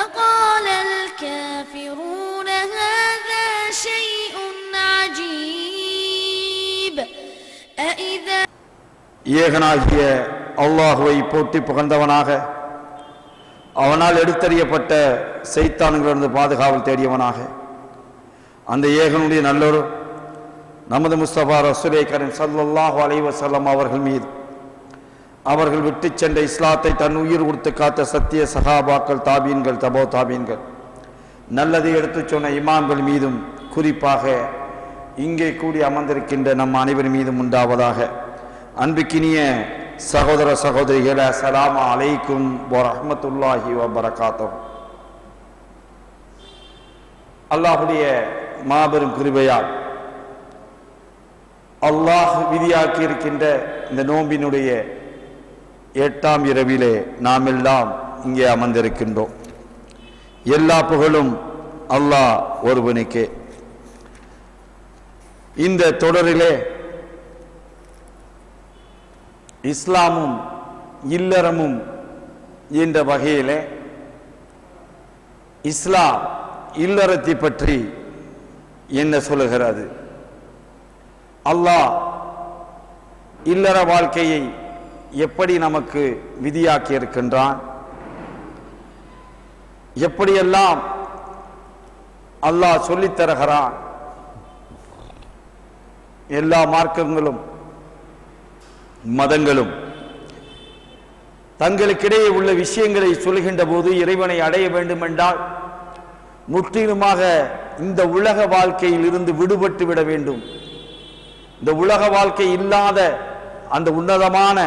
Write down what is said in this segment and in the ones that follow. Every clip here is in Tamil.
وقال الكافرون هذا شيء عجيب أإذا ஏகனாகிய அல்லாஹுவை போற்றி புகழ்ந்தவனாக அவனால் எடுத்தறியப்பட்ட சைத்தான்களிலிருந்து பாதுகாவல் தேடியவனாக அந்த ஏகனுடைய நல்லொரு நமது முஸ்தபா ரசூலே கரீம் ஸல்லல்லாஹு அலைஹி வஸல்லம் அவர்கள் மீது அவர்கள் விட்டு சென்ற இஸ்லாத்தை தன் உயிர் கொடுத்து காத்த சத்திய சஹாபாக்கள் தாபீன்கள் தபோ தாபீன்கள் நல்லதை எடுத்துச் சொன்ன இமாம்கள் மீதும் குறிப்பாக இங்கே கூடி அமர்ந்திருக்கின்ற நம் அனைவர் மீதும் உண்டாவதாக. அன்புக்கினிய சகோதர சகோதரிகளே, அஸ்ஸலாமு அலைக்கும் வரஹ்மத்துல்லாஹி வபரகாத்துஹு. அல்லாஹுடைய மாபெரும் கிருபையால் அல்லாஹ் விதியாக்கி இருக்கின்ற இந்த நோம்பினுடைய 8ஆம் இரவிலே நாம் எல்லாம் இங்கே அமர்ந்திருக்கின்றோம். எல்லா புகழும் அல்லாஹ் ஒருவனுக்கே. இந்த தொடரிலே இஸ்லாமும் இல்லறமும் என்ற வகையிலே இஸ்லாம் இல்லறத்தை பற்றி என்ன சொல்லுகிறது, அல்லாஹ் இல்லற வாழ்க்கையை எப்படி நமக்கு விதியாக்கி இருக்கின்றான், எப்படியெல்லாம் அல்லாஹ் சொல்லித் தருகிறான். எல்லா மார்க்கங்களும் மதங்களும் தங்களுக்கிடையே உள்ள விஷயங்களை சொல்கின்ற போது இறைவனை அடைய வேண்டும் என்றால் முற்றிலுமாக இந்த உலக வாழ்க்கையில் இருந்து விடுபட்டு விட வேண்டும். இந்த உலக வாழ்க்கை இல்லாத அந்த உன்னதமான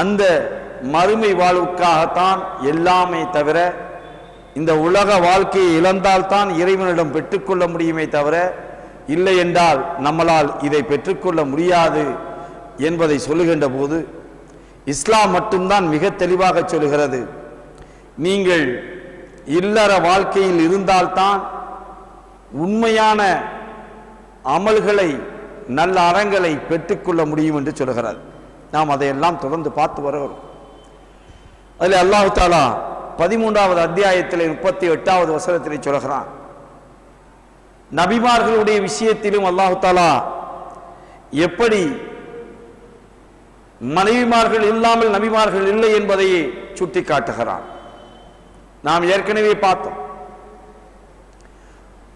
அந்த மறுமை வாழ்வுக்காகத்தான் எல்லாமே தவிர, இந்த உலக வாழ்க்கையை இழந்தால்தான் இறைவனிடம் பெற்றுக்கொள்ள முடியுமே தவிர, இல்லை என்றால் நம்மளால் இதை பெற்றுக்கொள்ள முடியாது என்பதை சொல்லுகின்ற போது இஸ்லாம் மட்டும்தான் மிக தெளிவாக சொல்லுகிறது. நீங்கள் இல்லற வாழ்க்கையில் இருந்தால்தான் உண்மையான அமல்களை நல்ல அறங்களை பெற்றுக்கொள்ள முடியும் என்று சொல்கிறது. நாம் அதையெல்லாம் தொடர்ந்து பார்த்து வருகிறோம். அதில் அல்லாஹ் தஆலா 13வது அத்தியாயத்திலே 38வது வசனத்திலே சொல்கிறான், நபிமார்களுடைய விஷயத்திலும் அல்லாஹ் தஆலா எப்படி மனைவிமார்கள் இல்லாமல் நபிமார்கள் இல்லை என்பதையே சுட்டி காட்டுகிறான். நாம் ஏற்கனவே பார்த்தோம்,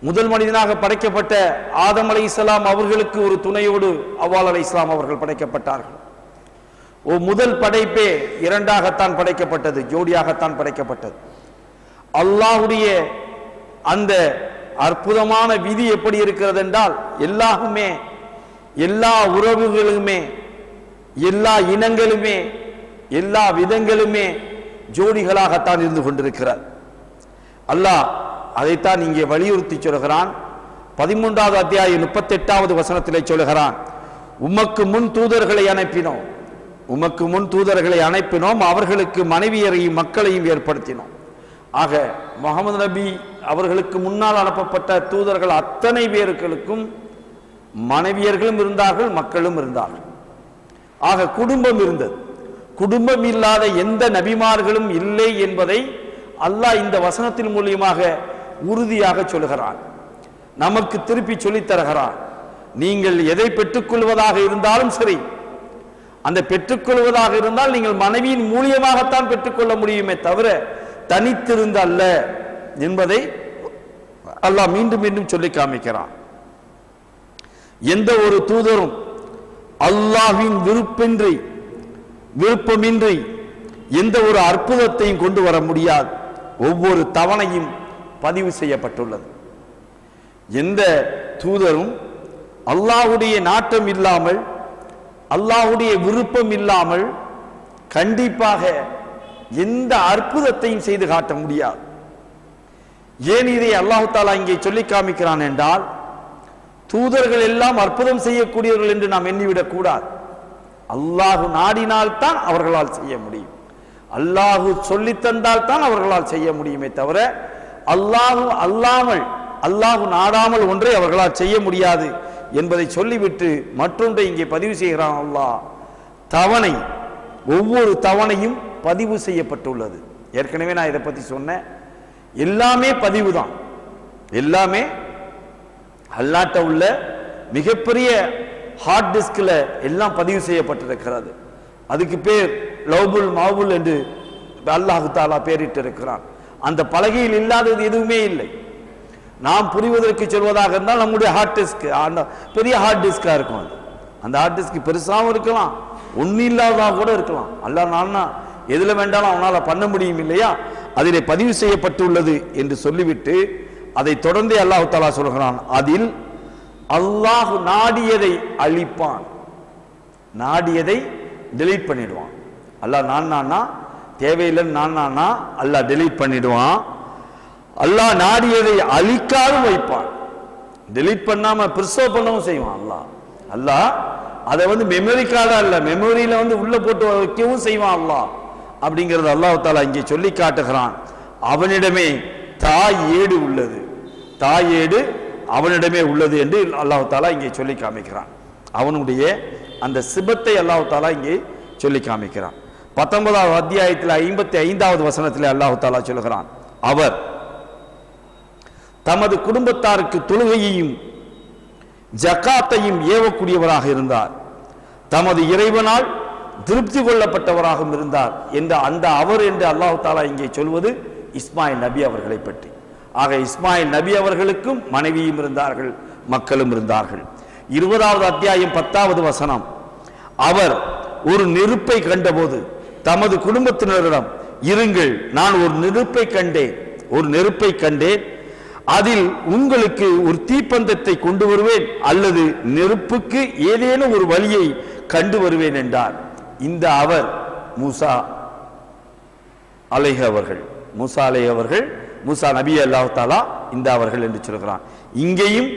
முதல் மனிதனாக படைக்கப்பட்ட ஆதம் அலைஹிஸ்ஸலாம் அவர்களுக்கு ஒரு துணையோடு அவ்வால் அலைஹிஸ்ஸலாம் அவர்கள் படைக்கப்பட்டார்கள். முதல் படைப்பே இரண்டாகத்தான் படைக்கப்பட்டது, ஜோடியாகத்தான் படைக்கப்பட்டது. அல்லாஹ்வுடைய அந்த அற்புதமான விதி எப்படி இருக்கிறது என்றால், எல்லாருமே எல்லா உறவுகளுமே எல்லா இனங்களுமே எல்லா விதங்களுமே ஜோடிகளாகத்தான் இருந்து கொண்டிருக்கிறார். அல்லாஹ் அதைத்தான் இங்கே வலியுறுத்தி சொல்கிறான். 13வது அத்தியாயம் 38வது வசனத்திலே சொல்கிறான், உமக்கு முன் தூதர்களை அனுப்பினோம், உமக்கு முன் தூதர்களை அனுப்பினோம், அவர்களுக்கு மனைவியரையும் மக்களையும் ஏற்படுத்தினோம். ஆக முஹம்மது நபி அவர்களுக்கு முன்னால் அனுப்பப்பட்ட தூதர்கள் அத்தனை பேர்களுக்கும் மனைவியர்களும் இருந்தார்கள், மக்களும் இருந்தார்கள். ஆக குடும்பம் இருந்தது. குடும்பம் இல்லாத எந்த நபிமார்களும் இல்லை என்பதை அல்லாஹ் இந்த வசனத்தின் மூலியமாக உறுதியாக சொல்கிறான், நமக்கு திருப்பி சொல்லித் தருகிறான். நீங்கள் எதை பெற்றுக்கொள்வதாக இருந்தாலும் சரி, அந்த பெற்றுக்கொள்வதாக இருந்தால் நீங்கள் மனைவியின் மூலியமாகத்தான் பெற்றுக்கொள்ள முடியுமே தவிர தனித்திருந்த அல்ல என்பதை அல்லாஹ் மீண்டும் மீண்டும் சொல்லி காமிக்கிறான். எந்த ஒரு தூதரும் அல்லாஹ்வின் விருப்பமின்றி எந்த ஒரு அற்புதத்தையும் கொண்டு வர முடியாது. ஒவ்வொரு தவணையும் பதிவு செய்யப்பட்டுள்ளது. எந்த தூதரும் அல்லாஹ்வுடைய நாட்டம் இல்லாமல் அல்லாஹ்வுடைய விருப்பம் இல்லாமல் கண்டிப்பாக எந்த அற்புதத்தையும் செய்து காட்ட முடியாது. ஏன் இதை அல்லாஹ் தஆலா இங்கே சொல்லி காமிக்கிறான் என்றால், தூதர்கள் எல்லாம் அற்புதம் செய்யக்கூடியவர்கள் என்று நாம் எண்ணிவிடக் கூடாது. அல்லாஹ் நாடினால்தான் அவர்களால் செய்ய முடியும். அல்லாஹ் சொல்லி தந்தால் தான் அவர்களால் செய்ய முடியுமே தவிர அல்லாஹ் நாடாமல் ஒன்றை அவர்களால் செய்ய முடியாது என்பதை சொல்லிவிட்டு மற்றொன்றை இங்கே பதிவு செய்கிறான். அல்லாஹ் தவணை, ஒவ்வொரு தவணையும் பதிவு செய்யப்பட்டுள்ளது. ஏற்கனவே நான் இதை பத்தி சொன்னேன். எல்லாமே பதிவு தான். எல்லாமே அல்லாஹ்ட்ட உள்ள மிகப்பெரிய ஹார்ட் டிஸ்க்ல எல்லாம் பதிவு செய்யப்பட்டிருக்கிறது. அதுக்கு பேர் லவ்புல் மஹ்பூல் என்று அல்லாஹ் தஆலா பேரிட்டு இருக்கிறான். அந்த பலகையில் இல்லாதது எதுவுமே இல்லை. நாம் புரிவதற்கு சொல்வதாக இருந்தால் நம்முடைய ஹார்ட் டிஸ்க் அந்த பெரிய ஹார்ட் டிஸ்கா இருக்கும். அந்த ஹார்ட் டிஸ்க் பெருசாகவும் இருக்கலாம், ஒன்னும் இல்லாததா கூட இருக்கலாம். அல்லாஹ் நான்னா எதுல வேண்டாலும் அவனால பண்ண முடியும் இல்லையா? அதிலே பதிவு செய்யப்பட்டுள்ளது என்று சொல்லிவிட்டு அதை தொடர்ந்து அல்லாஹ் தஆலா சொல்கிறான், அதில் அல்லாஹ் நாடியதை அழிப்பான், நாடியதை டெலீட் பண்ணிடுவான். அல்லாஹ் நான்னா தேவையில்லைன்னு நான்னா அல்லாஹ் டெலீட் பண்ணிடுவான். அல்லாஹ் நாடியதை அழிக்காது வைப்பான். டெலீட் பண்ணாம பிரிசர்வ் பண்ணவும் செய்வான். அல்லாஹ் அதை மெமரி கார்டா இல்ல, மெமரியில உள்ள போட்டு வைக்கவும் செய்வான் அல்லாஹ். அப்படிங்கிறது அல்லாஹ் தஆலா இங்கே சொல்லி காட்டுகிறான். அவனிடமே தாய் ஏடு உள்ளது, தாய் ஏடு அவனிடமே உள்ளது என்று அல்லாஹ் தஆலா இங்கே சொல்லி காமிக்கிறான். அவனுடைய அந்த சிபத்தை அல்லாஹ் தஆலா இங்கே சொல்லி காமிக்கிறான். 19வது அத்தியாயத்தில் 55வது வசனத்தில் அல்லாஹ் தஆலா சொல்கிறான், அவர் தமது குடும்பத்தாருக்கு தொழுகையையும் ஜகாத்தையும் ஏவக்கூடியவராக இருந்தார், தமது இறைவனால் திருப்தி கொள்ளப்பட்டவராகவும் இருந்தார் என்ற அந்த அவர் என்று அல்லாஹ் தஆலா இங்கே சொல்வது இஸ்மாயில் நபி அவர்களை பற்றி. ஆக இஸ்மாயில் நபி அவர்களுக்கும் மனைவியும் இருந்தார்கள், மக்களும் இருந்தார்கள். 20வது அத்தியாயம் 10வது வசனம், அவர் ஒரு நெருப்பை கண்டபோது தமது குடும்பத்தினரிடம், இருங்கள், நான் ஒரு நெருப்பை கண்டேன், அதில் உங்களுக்கு ஒரு தீப்பந்தத்தை கொண்டு வருவேன் அல்லது நெருப்புக்கு ஏதேனும் ஒரு வழியை கண்டு வருவேன் என்றார். இந்த அவர் மூசா அலைஹி அவர்கள், மூசா நபி அல்லாஹ் தஆலா இந்த அவர்கள் என்று சொல்கிறான். இங்கேயும்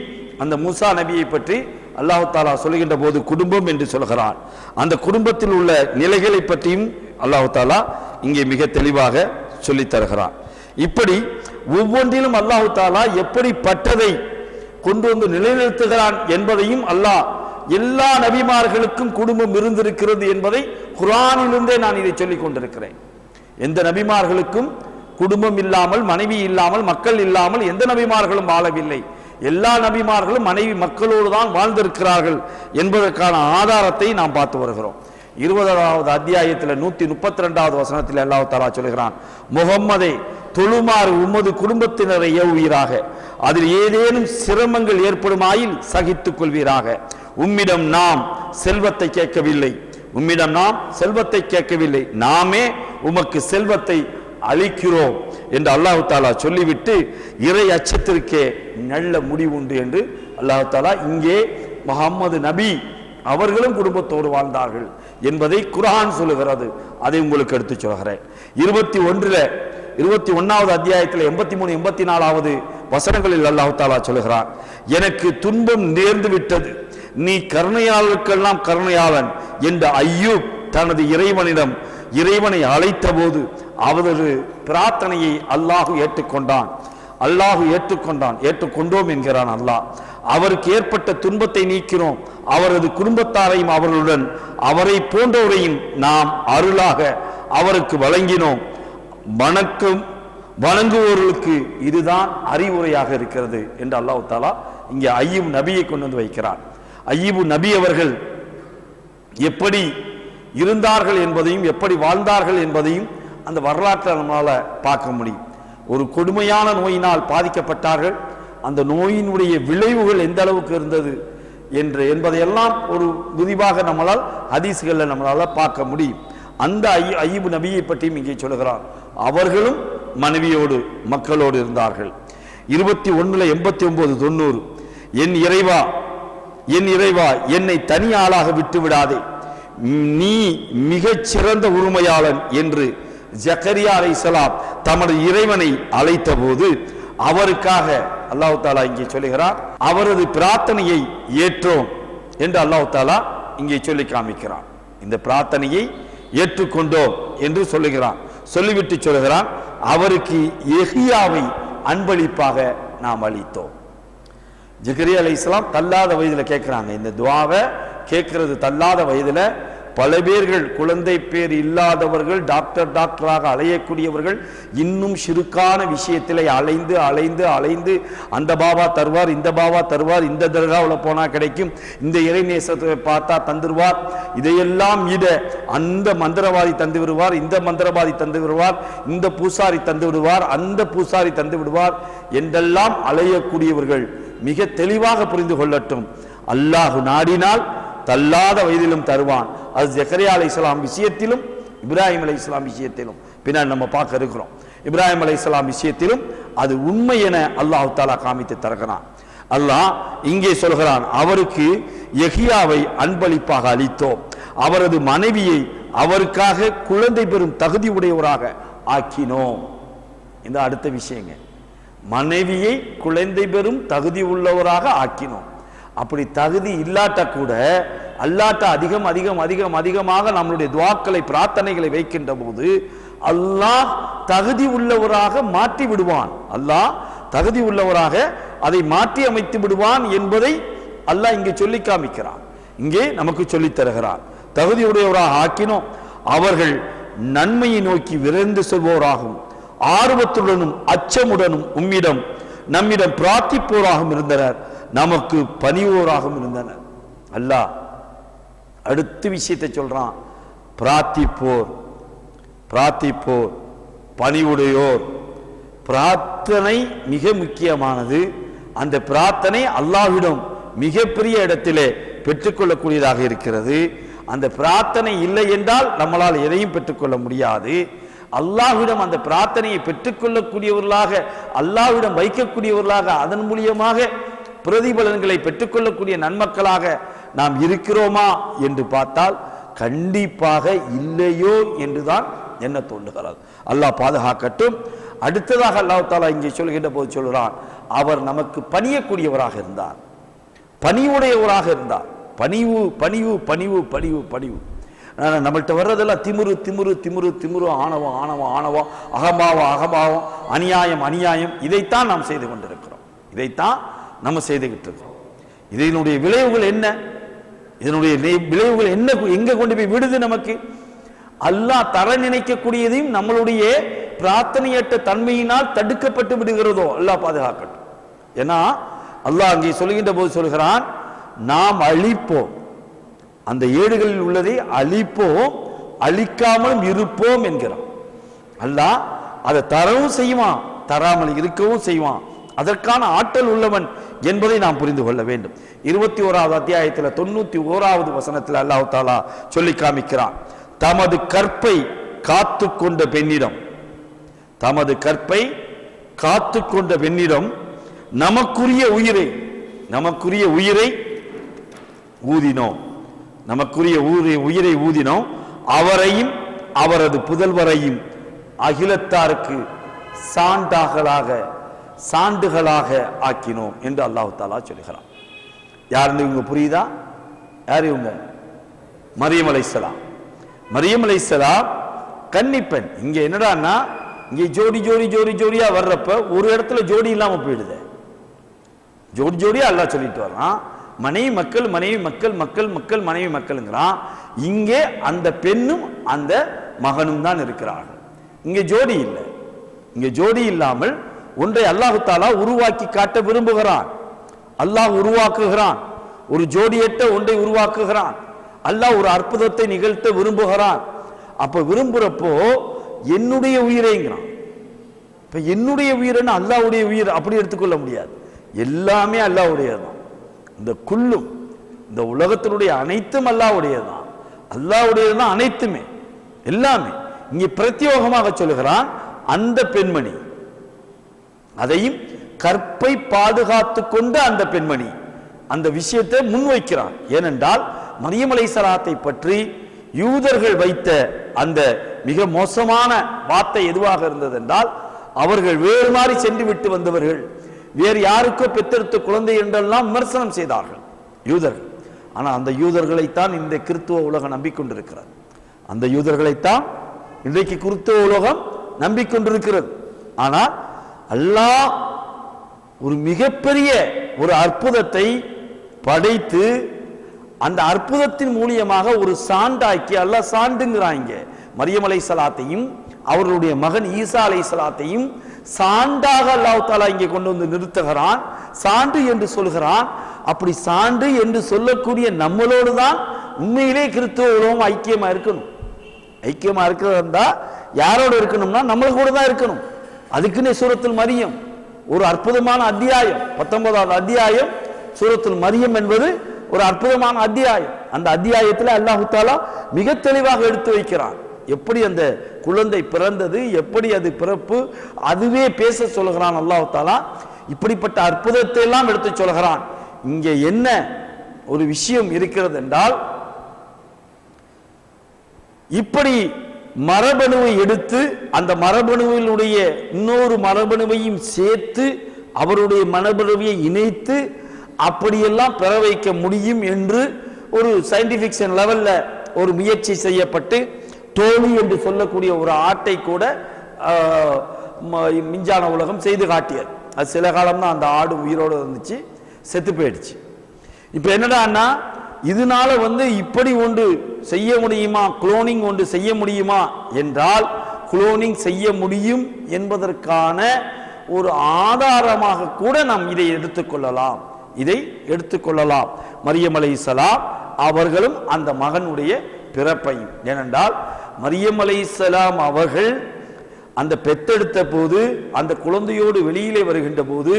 அந்த மூசா நபியை பற்றி அல்லாஹ் தஆலா சொல்கின்ற போது குடும்பம் என்று சொல்கிறான். அந்த குடும்பத்தில் உள்ள நிலைகளை பற்றியும் அல்லாஹ் தஆலா இங்கே மிக தெளிவாக சொல்லித் தருகிறான். இப்படி ஒவ்வொன்றிலும் அல்லாஹ் தஆலா எப்படிப்பட்டதை கொண்டு நிலைநிறுத்துகிறான் என்பதையும் அல்லாஹ் எல்லா நபிமார்களுக்கும் குடும்பம் இருந்திருக்கிறது என்பதை குர்ஆனிலிருந்தே நான் இதை சொல்லிக் கொண்டிருக்கிறேன். எந்த நபிமார்களுக்கும் குடும்பம் இல்லாமல், மனைவி இல்லாமல், மக்கள் இல்லாமல் எந்த நபிமார்களும் வாழவில்லை. எல்லா நபிமார்களும் மனைவி மக்களோடு தான் வாழ்ந்திருக்கிறார்கள் என்பதற்கான ஆதாரத்தை நாம் பார்த்து வருகிறோம். 20வது அத்தியாயத்தில் 132வது வசனத்தில் அல்லாஹ் தஆலா சொல்கிறான், முஹம்மதே, தொழுமாறு உமது குடும்பத்தினரை ஏவுவீராக, அதில் ஏதேனும் சிரமங்கள் ஏற்படுமாயில் சகித்துக் கொள்வீராக. உம்மிடம் நாம் செல்வத்தை கேட்கவில்லை, நாமே உமக்கு செல்வத்தை அளிக்கிறோம் என்று அல்லாஹ் தஆலா சொல்லிவிட்டு இறை அச்சத்திற்கே நல்ல முடிவுண்டு என்று அல்லாஹ் தஆலா இங்கே முஹம்மது நபி அவர்களும் குடும்பத்தோடு வாழ்ந்தார்கள் என்பதை குர்ஆன் சொல்லுகிறது. அதை உங்களுக்கு எடுத்து சொல்கிறேன். 21வது அத்தியாயத்தில் 83 84வது வசனங்களில் அல்லாஹ் தஆலா சொல்கிறான், எனக்கு துன்பம் நேர்ந்து விட்டது, நீ கருணையாளருக்கெல்லாம் கருணையாளன் என்ற அய்யூப் தனது இறைவனை அழைத்த போது அவரது பிரார்த்தனையை ஏற்றுக்கொண்டோம் என்கிறான் அல்லாஹ். அவருக்கு ஏற்பட்ட துன்பத்தை நீக்கிறோம், அவரது குடும்பத்தாரையும் அவர்களுடன் அவரை போன்றவரையும் நாம் அருளாக அவருக்கு வழங்கினோம். வணங்குவோர்களுக்கு இதுதான் அறிவுரையாக இருக்கிறது என்று அல்லாஹ் தஆலா இங்கே அய்யூப் நபியை கொண்டு வைக்கிறார். அய்யூப் நபி அவர்கள் எப்படி இருந்தார்கள் என்பதையும் எப்படி வாழ்ந்தார்கள் என்பதையும் அந்த வரலாற்றை நம்மளால பார்க்க முடியும். ஒரு கொடுமையான நோயினால் பாதிக்கப்பட்டார்கள். அந்த நோயினுடைய விளைவுகள் எந்த அளவுக்கு இருந்தது என்பதையெல்லாம் ஒரு விரிவாக நம்மளால் ஹதீஸ்களில் நம்மளால பார்க்க முடியும். அந்த அய்யூப் நபியை பற்றியும் இங்கே சொல்கிறார், அவர்களும் மனைவியோடு மக்களோடு இருந்தார்கள். 21 89 90, என் இறைவா என்னை தனி ஆளாக விட்டு விடாதே, நீ மிகச் சிறந்த உரிமையாளன் என்று ஜக்கரியா அலைஹிஸ்ஸலாம் தமது இறைவனை அழைத்த போது அவருக்காக அல்லாஹ் தஆலா இங்கே சொல்லுகிறார், அவரது பிரார்த்தனையை ஏற்றோம் என்று அல்லாஹ் தஆலா இங்கே சொல்லி காமிக்கிறான். இந்த பிரார்த்தனையை ஏற்றுக்கொண்டோம் என்று சொல்லுகிறான். சொல்லிவிட்டு சொல்லுகிறான், அவருக்கு யஹ்யாவை அன்பளிப்பாக நாம் அளித்தோம். ஜக்கரியா அலைஹிஸ்ஸலாம் தள்ளாத வயதில் கேட்கிறாங்க. இந்த துஆவை கேட்கிறது தள்ளாத வயதில் பல பேர்கள் குழந்தை பேர் இல்லாதவர்கள் டாக்டராக அலையக்கூடியவர்கள் இன்னும் சிறுக்கான விஷயத்திலே அலைந்து அலைந்து அலைந்து அந்த பாபா தருவார், இந்த பாபா தருவார், இந்த தர்காவில் போனால் கிடைக்கும், இந்த இறைநேசத்தை பார்த்தா தந்துருவார், இதையெல்லாம் அந்த மந்திரவாதி தந்து விடுவார், இந்த மந்திரவாதி தந்து விடுவார், இந்த பூசாரி தந்து விடுவார், அந்த பூசாரி தந்து விடுவார் என்றெல்லாம் அலையக்கூடியவர்கள் மிக தெளிவாக புரிந்து கொள்ளட்டும். அல்லாஹ் நாடினால் தள்ளாத வயதிலும் தருவான். அது ஜக்கரியா அலைஹிஸ்ஸலாம் விஷயத்திலும் இப்ராஹிம் அலைஹிஸ்ஸலாம் விஷயத்திலும் பின்னால் நம்ம பார்க்க இருக்கிறோம். இப்ராஹிம் அலைஹிஸ்ஸலாம் விஷயத்திலும் அது உண்மை என அல்லாஹ் தஆலா காமித்து தருகிறான். அல்லாஹ் இங்கே சொல்கிறான், அவருக்கு யஹ்யாவை அன்பளிப்பாக அளித்தோம், அவரது மனைவியை அவருக்காக குழந்தை பெறும் தகுதி உடையவராக ஆக்கினோம். இந்த அடுத்த விஷயங்க, மனைவியை குழந்தை பெறும் தகுதி உள்ளவராக ஆக்கினோம். அப்படி தகுதி இல்லாட்ட கூட அல்லாட்ட அதிகம் அதிகம் அதிகம் அதிகமாக நம்மளுடைய துஆக்களை பிரார்த்தனைகளை வைக்கின்ற போது அல்லாஹ் தகுதி உள்ளவராக மாற்றி விடுவான். அல்லாஹ் தகுதி உள்ளவராக அதை மாற்றி அமைத்து விடுவான் என்பதை அல்லாஹ் இங்கே சொல்லி காமிக்கிறான், இங்கே நமக்கு சொல்லித் தருகிறான். தகுதியுடையவராக ஆக்கினோம், அவர்கள் நன்மையை நோக்கி விரைந்து செல்வோராகவும் ஆர்வத்துடனும் அச்சமுடனும் நம்மிடம் பிரார்த்திப்போராகவும் இருந்தனர், நமக்கு பணிவோராகவும் இருந்தனர். அல்லாஹ் அடுத்த விஷயத்தை சொல்றான், பிரார்த்திப்போர் பணிவுடையோர். பிரார்த்தனை மிக முக்கியமானது. அந்த பிரார்த்தனை அல்லாஹ்விடம் மிகப்பெரிய இடத்திலே பெற்றுக்கொள்ளக்கூடியதாக இருக்கிறது. அந்த பிரார்த்தனை இல்லை என்றால் நம்மளால் எதையும் பெற்றுக்கொள்ள முடியாது. அல்லாஹ்விடம் அந்த பிரார்த்தனையை பெற்றுக்கொள்ளக்கூடியவர்களாக, அல்லாஹ்விடம் வைக்கக்கூடியவர்களாக, அதன் மூலியமாக பிரதிபலன்களை பெற்றுக்கொள்ளக்கூடிய நன்மக்களாக நாம் இருக்கிறோமா என்று பார்த்தால் கண்டிப்பாக இல்லையோ என்றுதான் என்ன தோன்றுகிறது. அல்லாஹ் பாதுகாக்கட்டும். அடுத்ததாக அல்லாஹ் தஆலா இங்கே சொல்கின்ற போது சொல்கிறான், அவர் நமக்கு பணியக்கூடியவராக இருந்தார், பணிவுடையவராக இருந்தார். பணிவு பணிவு பணிவு பணிவு பணிவு நம்மள்கிட்ட வர்றதெல்லாம் திமிரு திமிரு திமிரு திமிரு, ஆணவம் ஆணவம் ஆணவம், அகம்பாவம் அகம்பாவம், அநியாயம் அநியாயம். இதைத்தான் நாம் செய்து கொண்டிருக்கிறோம், இதைத்தான் நம்ம செய்துகிட்டு இருக்கோம். இதனுடைய விளைவுகள் என்ன? இதனுடைய விளைவுகள் என்ன? எங்க கொண்டு போய் விடுது? நமக்கு அல்லாஹ் தர நினைக்கக்கூடியதையும் நம்மளுடைய பிரார்த்தனையற்ற தன்மையினால் தடுக்கப்பட்டு விடுகிறதோ அல்லாஹ் பாதுகாக்கட்டும். ஏன்னா அல்லாஹ் அங்கே சொல்கின்ற போது சொல்கிறான், நாம் அழிப்போம், அந்த ஏடுகளில் உள்ளதை அழிப்போம், அழிக்காமலும் இருப்போம் என்கிறான். அல்லாஹ் அதை தரவும் செய்வான், தராமல் இருக்கவும் செய்வான். அதற்கான ஆற்றல் உள்ளவன் என்பதை நாம் புரிந்து கொள்ள வேண்டும். 21வது அத்தியாயத்தில் 91வது வசனத்தில் அல்லாஹ் தஆலா சொல்லி காமிக்கிறான், தமது கற்பை காத்து கொண்ட பெண்ணிடம், தமது கற்பை காத்து கொண்ட பெண்ணிடம் நமக்குரிய உயிரை ஊதினோம், நமக்குரிய உயிரை ஊதினோம், அவரையும் அவரது புதல்வரையும் அகிலத்தாருக்கு சான்றுகளாக ஆக்கினோம் என்று அல்லாஹ் தஆலா சொல்கிறான். யாருன்னு இவங்க புரியுதா? யார் இவங்க? மரியம் அலைஹிஸ்ஸலாம். மரியம் அலைஹிஸ்ஸலாம் கன்னிப்பெண். இங்க என்னடான்னா, இங்க ஜோடி ஜோடி ஜோடி ஜோடியா வர்றப்ப ஒரு இடத்துல ஜோடி இல்லாம போயிடுது. ஜோடி ஜோடியா அல்லாஹ் சொல்லிட்டு வர்றான், மனைவி மக்கள் மனைவி மக்கள் மக்கள் மக்கள் மனைவி மக்கள்ங்கிறான். இங்கே அந்த பெண்ணும் அந்த மகனும் தான் இருக்கிறார்கள். இங்கே ஜோடி இல்லை. இங்கே ஜோடி இல்லாமல் ஒன்றை அல்லாஹ் தஆலா உருவாக்கி காட்ட விரும்புகிறான். அல்லாஹ் உருவாக்குகிறான், ஒரு ஜோடியற்ற ஒன்றை உருவாக்குகிறான். அல்லாஹ் ஒரு அற்புதத்தை நிகழ்த்த விரும்புகிறான். அப்ப விரும்புறப்போ என்னுடைய உயிரைங்கிறான். இப்ப என்னுடைய உயிர்னு அல்லாஹ்வுடைய உயிர் அப்படி எடுத்துக்கொள்ள முடியாது. எல்லாமே அல்லாஹ்வுடையதுதான். இந்த குல்லும், இந்த உலகத்தினுடைய அனைத்தும் அல்லாஹ்வுடையதுதான். அல்லாஹ்வுடையதுதான் அனைத்துமே, எல்லாமே. இங்கே பிரத்யோகமாக சொல்லுகிறான், அந்த பெண்மணி, அதையும் கற்பை பாதுகாத்து கொண்ட அந்த பெண்மணி அந்த விஷயத்தை முன்வைக்கிறான். ஏனென்றால் மரியம் அலைஹிஸ்ஸலாத்தை பற்றி யூதர்கள் வைத்த அந்த மிக மோசமான வார்த்தை எதுவாக இருந்தது என்றால், அவர்கள் வேறு மாதிரி சென்று விட்டு வந்தவர்கள், வேறு யாருக்கோ பெற்றெடுத்த குழந்தை என்றெல்லாம் விமர்சனம் செய்தார்கள் யூதர்கள். ஆனால் அந்த யூதர்களைத்தான் இந்த கிறிஸ்துவ உலகம் நம்பிக்கொண்டிருக்கிறது. அந்த யூதர்களைத்தான் இன்றைக்கு கிறிஸ்துவ உலகம் நம்பிக்கொண்டிருக்கிறது. ஆனால் அல்லாஹ் ஒரு மிகப்பெரிய ஒரு அற்புதத்தை படைத்து அந்த அற்புதத்தின் மூலியமாக ஒரு சான்றாக்கி அல்லாஹ் சான்றுங்கிறாங்க. மரியம் அலைஹிஸ்ஸலாத்தையும் அவர்களுடைய மகன் ஈசா அலைஹிஸ்ஸலாத்தையும் சான்றாக அல்லாஹ் தஆலா இங்கே கொண்டு வந்து நிறுத்துகிறான். சான்று என்று சொல்கிறான். அப்படி சான்று என்று சொல்லக்கூடிய நம்மளோடு தான் உண்மையிலே கிறிஸ்தவ உலகம் ஐக்கியமா இருக்கணும். ஐக்கியமா இருக்கிறதா யாரோடு இருக்கணும்னா நம்மள கூட தான் இருக்கணும். அதுக்குன்னே சூரத்துல் மரியம் ஒரு அற்புதமான அத்தியாயம், 19வது அத்தியாயம் சூரத்துல் மரியம் என்பது ஒரு அற்புதமான அத்தியாயம். அந்த அத்தியாயத்தில் அல்லாஹ் தஆலா மிக தெளிவாக எடுத்து வைக்கிறான். எப்படி அந்த குழந்தை பிறந்தது, எப்படி அது பிறப்பு, அதுவே பேச சொல்கிறான் அல்லாஹ் தஆலா. இப்படிப்பட்ட அற்புதத்தை எல்லாம் எடுத்து சொல்கிறான். இங்கே என்ன ஒரு விஷயம் இருக்கிறது என்றால், இப்படி மரபணுவை எடுத்து அந்த மரபணுவினுடைய இன்னொரு மரபணுவையும் சேர்த்து அவருடைய மரபணுவை இணைத்து அப்படியெல்லாம் பெற வைக்க முடியும் என்று ஒரு சயின்டிபிக் லெவல்ல ஒரு முயற்சி செய்யப்பட்டு டோலி என்று சொல்லக்கூடிய ஒரு ஆட்டை கூட விஞ்ஞான உலகம் செய்து காட்டியது. அது சில காலம் தான் அந்த ஆடு உயிரோடு இருந்துச்சு, செத்து போயிடுச்சு. இப்போ என்னடான்னா இதனால இப்படி ஒன்று செய்ய முடியுமா, குளோனிங் ஒன்று செய்ய முடியுமா என்றால் குளோனிங் செய்ய முடியும் என்பதற்கான ஒரு ஆதாரமாக கூட நாம் இதை எடுத்துக்கொள்ளலாம். மரியம் அலைஹிஸ்ஸலாம் அவர்களும் அந்த மகனுடைய பிறப்பையும், ஏனென்றால் மரியம் அலைஹிஸ்ஸலாம் அவர்கள் அந்த பெத்தெடுத்த போது அந்த குழந்தையோடு வெளியிலே வருகின்ற போது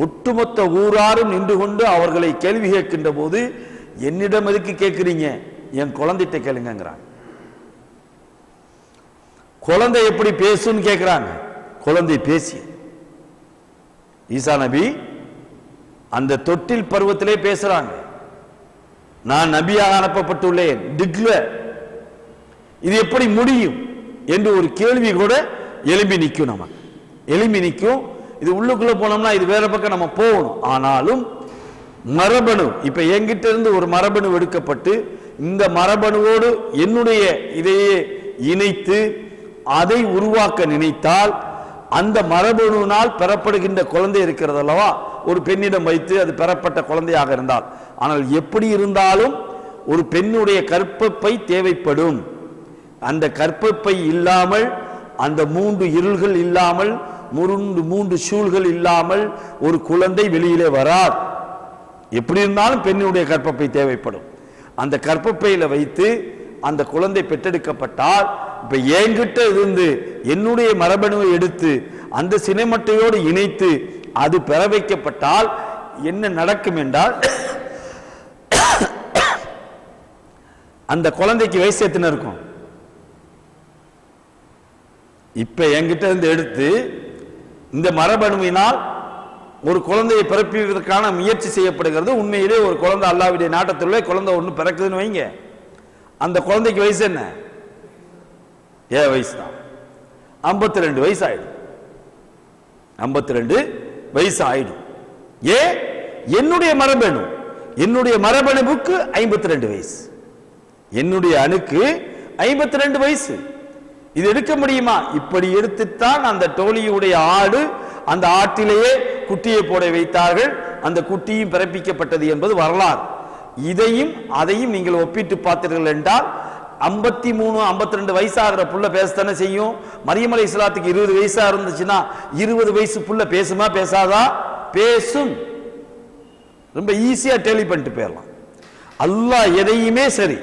ஒட்டுமொத்த ஊராரும் நின்று கொண்டு அவர்களை கேள்வி கேட்கின்ற போது, என்னிடம் எதுக்கு கேட்கிறீங்க, என் குழந்தைகிட்ட கேளுங்கிறாங்க. குழந்தை எப்படி பேசுன்னு கேட்கிறாங்க. குழந்தை பேசி ஈசா நபி அந்த தொட்டில் பருவத்திலே பேசுறாங்க. நான் நபியாக அனுப்பப்பட்டுள்ளேன், டிக்ளேர். இது எப்படி முடியும் என்று ஒரு கேள்வி கூட எழும்பி நிற்கும். நமக்கு எழும்பி நிற்கும். இது உள்ளுக்குள்ள போனோம்னா இது வேற பக்கம் நம்ம போகணும். ஆனாலும் மரபணு, இப்ப என்கிட்ட இருந்து ஒரு மரபணு எடுக்கப்பட்டு இந்த மரபணுவோடு என்னுடைய இதையே இணைத்து அதை உருவாக்க நினைத்தால் அந்த மரபணுவினால் பெறப்படுகின்ற குழந்தை இருக்கிறது அல்லவா, ஒரு பெண்ணிடம் வைத்து அது பெறப்பட்ட குழந்தையாக இருந்தால், ஆனால் எப்படி இருந்தாலும் ஒரு பெண்ணுடைய கற்பப்பை தேவைப்படும். அந்த கற்பப்பை இல்லாமல், அந்த 3 இருள்கள் இல்லாமல், 3 சூழ்கள் இல்லாமல் ஒரு குழந்தை வெளியிலே வராது. எப்படி இருந்தாலும் பெண்ணுடைய கற்பப்பை தேவைப்படும். அந்த கற்பப்பையில வைத்து அந்த குழந்தை பெற்றெடுக்கப்பட்டால், இப்ப என்கிட்ட இருந்து என்னுடைய மரபணுவை எடுத்து அந்த சினைமட்டையோடு இணைத்து அது பெற வைக்கப்பட்டால் என்ன நடக்கும் என்றால், அந்த குழந்தைக்கு வயசு எத்தனை இருக்கும்? இப்ப என்கிட்ட இருந்து எடுத்து இந்த மரபணுவினால் ஒரு குழந்தையை பிறப்பிப்பதற்கான முயற்சி செய்யப்படுகிறது. உண்மையிலே ஒரு குழந்தை அல்லாஹ்வுடைய நாட்டத்திலே குழந்தை ஒன்று பிறக்குதுன்னு வைங்க, அந்த குழந்தைக்கு வயசு என்ன? 7 வயசு தான். 52 வயசு ஆயிடும். 52 வயசு ஆயிடும். என்னுடைய மரபணுவுக்கு 52 வயசு, என்னுடைய அணுக்கு 52 வயசு. இது எடுக்க முடியுமா? இப்படி எடுத்துத்தான் அந்த டோலியுடைய ஆடு அந்த ஆட்டிலேயே குட்டியை போட வைத்தார்கள். அந்த குட்டியும் பிறப்பிக்கப்பட்டது என்பது வரலாறு. இதையும் அதையும் நீங்கள் ஒப்பிட்டு பார்த்தீர்கள் என்றால் 53 52 வயசாகிற புள்ள பேசத்தானே செய்யும். மரியம் அலைஹிஸ்ஸலாத்துக்கு 20 வயசா இருந்துச்சுன்னா 20 வயசு புள்ள பேசுமா பேசாதா? பேசும். ரொம்ப ஈஸியா டெலி பண்ணிட்டு போயிடலாம். அல்லாஹ் எதையுமே சரி,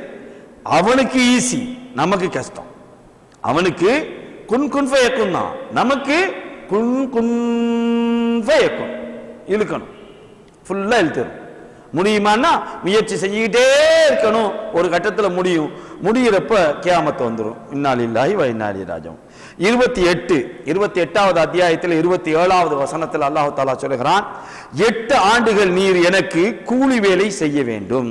அவனுக்கு ஈஸி, நமக்கு கஷ்டம். அவனுக்கு குன் குன் ஃபயக்குன் தான், நமக்கு குன் குன் ஃபயக்குன் இழுக்கணும். ஃபுல்லா இழுத்துரும். முடியுமான்னா முயற்சி செஞ்சுக்கிட்டே இருக்கணும். ஒரு கட்டத்தில் முடியும். முடிகிறப்ப கியாமத்து வந்துடும். இன்னா லில்லாஹி வ இன்னா இலைஹி ராஜிஊன். 28வது அத்தியாயத்தில் 27வது வசனத்தில் அல்லாஹ் தஆலா சொல்கிறான், 8 ஆண்டுகள் நீர் எனக்கு கூலி வேலை செய்ய வேண்டும்.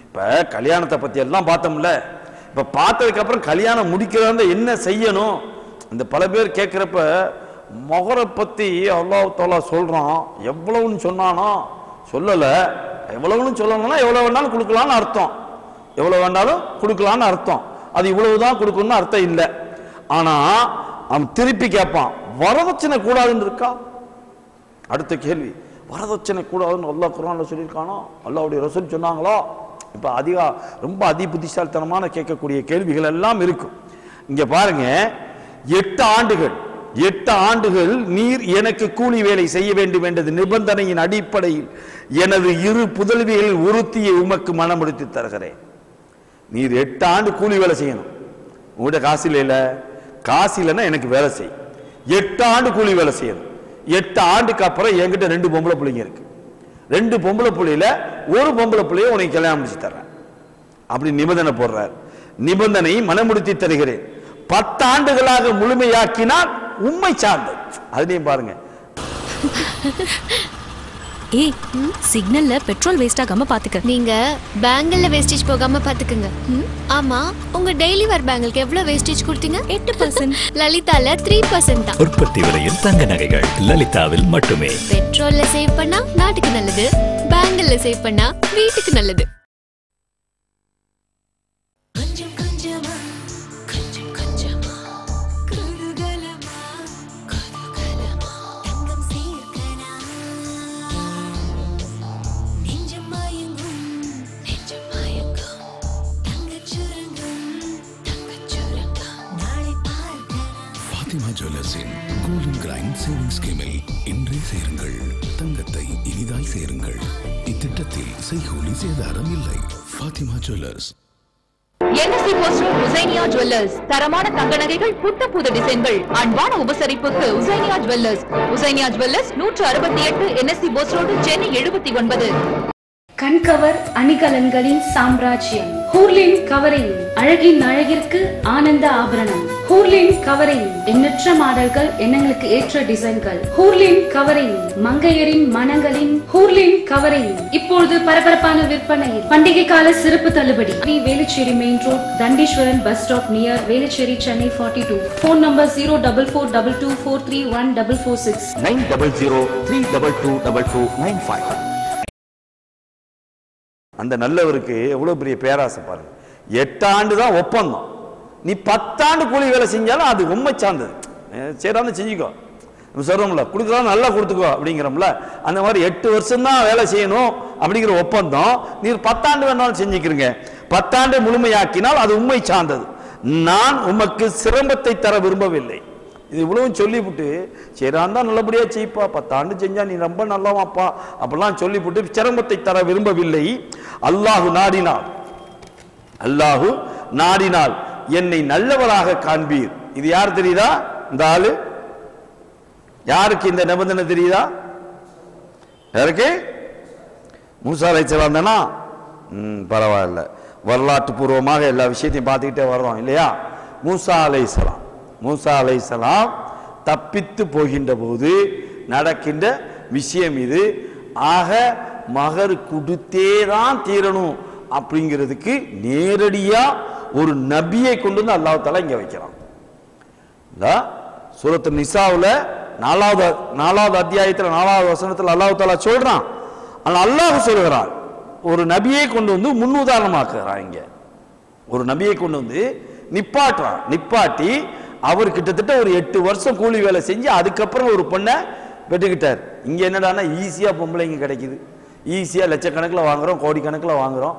இப்ப கல்யாணத்தை பத்தி எல்லாம் பார்த்தோம்ல. இப்ப பார்த்ததுக்கு அப்புறம் கல்யாணம் முடிக்கிறத என்ன செய்யணும்? இந்த பல பேர் கேட்கிறப்ப மொஹரை பத்தி அல்லாஹ் தஆலா சொல்றான், எவ்வளவுன்னு சொன்னானோ சொல்லல. எவ்வளவுன்னு சொல்லணும்னா எவ்வளவு வேணாலும் கொடுக்கலான்னு அர்த்தம். எவ்வளவு வேண்டாலும் கொடுக்கலான்னு அர்த்தம். அது இவ்வளவுதான் கொடுக்கணும்னு அர்த்தம் இல்லை. ஆனா அவன் திருப்பி கேட்பான், வரதட்சணை கூடாதுன்னு இருக்கா? அடுத்த கேள்வி, வரதட்சணை கூடாதுன்னு அல்லாஹ் குர்ஆன்ல சொல்லியிருக்கானோ, அல்லாஹ்வுடைய ரசூல் சொன்னாங்களோ? இப்போ ரொம்ப புத்திசாலித்தனமான கேட்கக்கூடிய கேள்விகள் எல்லாம் இருக்கும். இங்க பாருங்க, 8 ஆண்டுகள் நீர் எனக்கு கூலி வேலை செய்ய வேண்டும் என்றது நிபந்தனையின் அடிப்படையில் எனது 2 புதல்விகளில் ஒருத்தியை உமக்கு மனமுடித்து தருகிறேன். நீர் 8 ஆண்டு கூலி வேலை செய்யணும். உங்கள்கிட்ட காசு இல்லைன்னா எனக்கு வேலை செய். 8 ஆண்டு கூலி வேலை செய்யணும். 8 ஆண்டுக்கு அப்புறம் என்கிட்ட 2 பொம்பளை பிள்ளைங்க இருக்கு. 2 பொம்பளை பிள்ளையில ஒரு பொம்பளை பிள்ளைய உனக்கு கல்யாணம் முடிச்சு தர்றேன் அப்படி நிபந்தனை போடுறார். நிபந்தனை மனமுடித்து தருகிறேன். 10 ஆண்டுகளாக முழுமையாக்கினால் உண்மை சார்ந்தது. அதுலயும் பாருங்க, ஏய் சிக்னல்ல பெட்ரோல் வேஸ்ட் ஆகாம பாத்துக்க. நீங்க பேங்கிள்ல வேஸ்டேஜ் போகாம பாத்துக்குங்க. ஆமா, உங்க டெய்லி வேர் பேங்கிள்க்கு எவ்வளவு வேஸ்டேஜ் கொடுத்தீங்க? 8%. லலிதால 3% தான். உற்பத்தி விலையில் தங்க நகைகள் லலிதாவில் மட்டுமே. பெட்ரோல்ல சேவ் பண்ணா நாட்டுக்கு நல்லது, பேங்கிள்ல சேவ் பண்ணா வீட்டுக்கு நல்லது. ஃபாத்திமா ஜுவல்லர்ஸின் கோல்டன் கிரைண்ட் சேவிங் ஸ்கீமில் இன்றே சேருங்கள், தங்கத்தை இனிதாய் சேருங்கள். இத்திட்டத்தில் செய்கூலி சேதாரம் இல்லை. Fathima jewellers. NSC Post Road Husainiya jewellers. தரமான தங்க நகைகள், புது டிசைன்கள், அன்பான உபசரிப்புக்கு Husainiya jewellers. Husainiya jewellers 168 NSC Post Road, Chennai 79. கண்கவர் அணிகலன்களின் சாம்ராஜ்யம் ஹூர்லின் கவரிங். அழகின் அழகிற்கு ஆனந்த ஆபரணம். ஹூர்லின் கவரிங். எண்ணற்ற மாடல்கள், எண்ணங்களுக்கு ஏற்ற டிசைன்கள். ஹூர்லின் கவரிங். மங்கையரின் மனங்களின் ஹூர்லின் கவரிங். இப்பொழுது பரபரப்பான விற்பனையில் பண்டிகை கால சிறப்பு தள்ளுபடி. Velachery main road, Thandeeswaran bus stop near Velachery, Chennai 42. Phone number 04422431446 900322295. அந்த நல்லவருக்கு எவ்வளவு பெரிய பேராசை பாருங்க. 8 ஆண்டு தான் ஒப்பந்தம். நீ 10 ஆண்டு கூலி வேலை செஞ்சாலும் அது உண்மை சார்ந்தது. சரி செஞ்சுக்கோ, சொல்றோம்ல, கொடுக்குறோம் நல்லா கொடுத்துக்கோ அப்படிங்கிறோம்ல. அந்த மாதிரி 8 வருஷம் தான் வேலை செய்யணும் அப்படிங்கிற ஒப்பந்தம். நீர் 10 ஆண்டு வேணாலும் செஞ்சுக்கிறீங்க. 10 ஆண்டு முழுமையாக்கினால் அது உண்மை சார்ந்தது. நான் உமக்கு சிரமத்தை தர விரும்பவில்லை. இது இவ்வளவும் சொல்லிவிட்டு, சரி தான் நல்லபடியா செய்ப்பா, 10 ஆண்டு செஞ்சா நீ ரொம்ப நல்லவாப்பா அப்படிலாம் சொல்லிவிட்டு சிரமத்தை தர விரும்பவில்லை. அல்லாஹு நாடினால் என்னை நல்லவராக காண்பீர். இது யார் தெரியுதா? இந்த ஆளு யாருக்கு இந்த நிபந்தனை தெரியுதா? யாருக்கு? மூசா அலைஹிஸ்ஸலாம் தானா? பரவாயில்ல, வரலாற்று பூர்வமாக எல்லா விஷயத்தையும் பார்த்துக்கிட்டே வர்றோம் இல்லையா? மூசா அலைஹிஸ்ஸலாம் தப்பித்து போகின்ற போது நடக்கின்ற விஷயம் இது. ஆக மகர் கொடுத்தே தான் தீரணும் அப்படிங்கிறதுக்கு நேரடியா ஒரு நபியை கொண்டு வந்து அல்லாஹ் தஆலா இங்க வைக்கிறான். சூரத்து நிசாவுல 4வது அத்தியாயத்தில் 4வது வசனத்தில் அல்லாஹ் தஆலா சொல்றான். அல்லாஹ் சொல்கிறான், ஒரு நபியை கொண்டு வந்து முன்னுதாரணமாக்குறான். இங்க ஒரு நபியை கொண்டு வந்து நிப்பாட்டி அவர் கிட்டத்தட்ட ஒரு 8 வருஷம் கூலி வேலை செஞ்சு அதுக்கப்புறம் ஒரு பொண்ணை பெற்றுக்கிட்டார். இங்க என்னடானா ஈஸியா பொம்பளைங்க கிடைக்குது, ஈஸியா லட்சக்கணக்கில் வாங்குறோம், கோடிக்கணக்கில் வாங்குறோம்.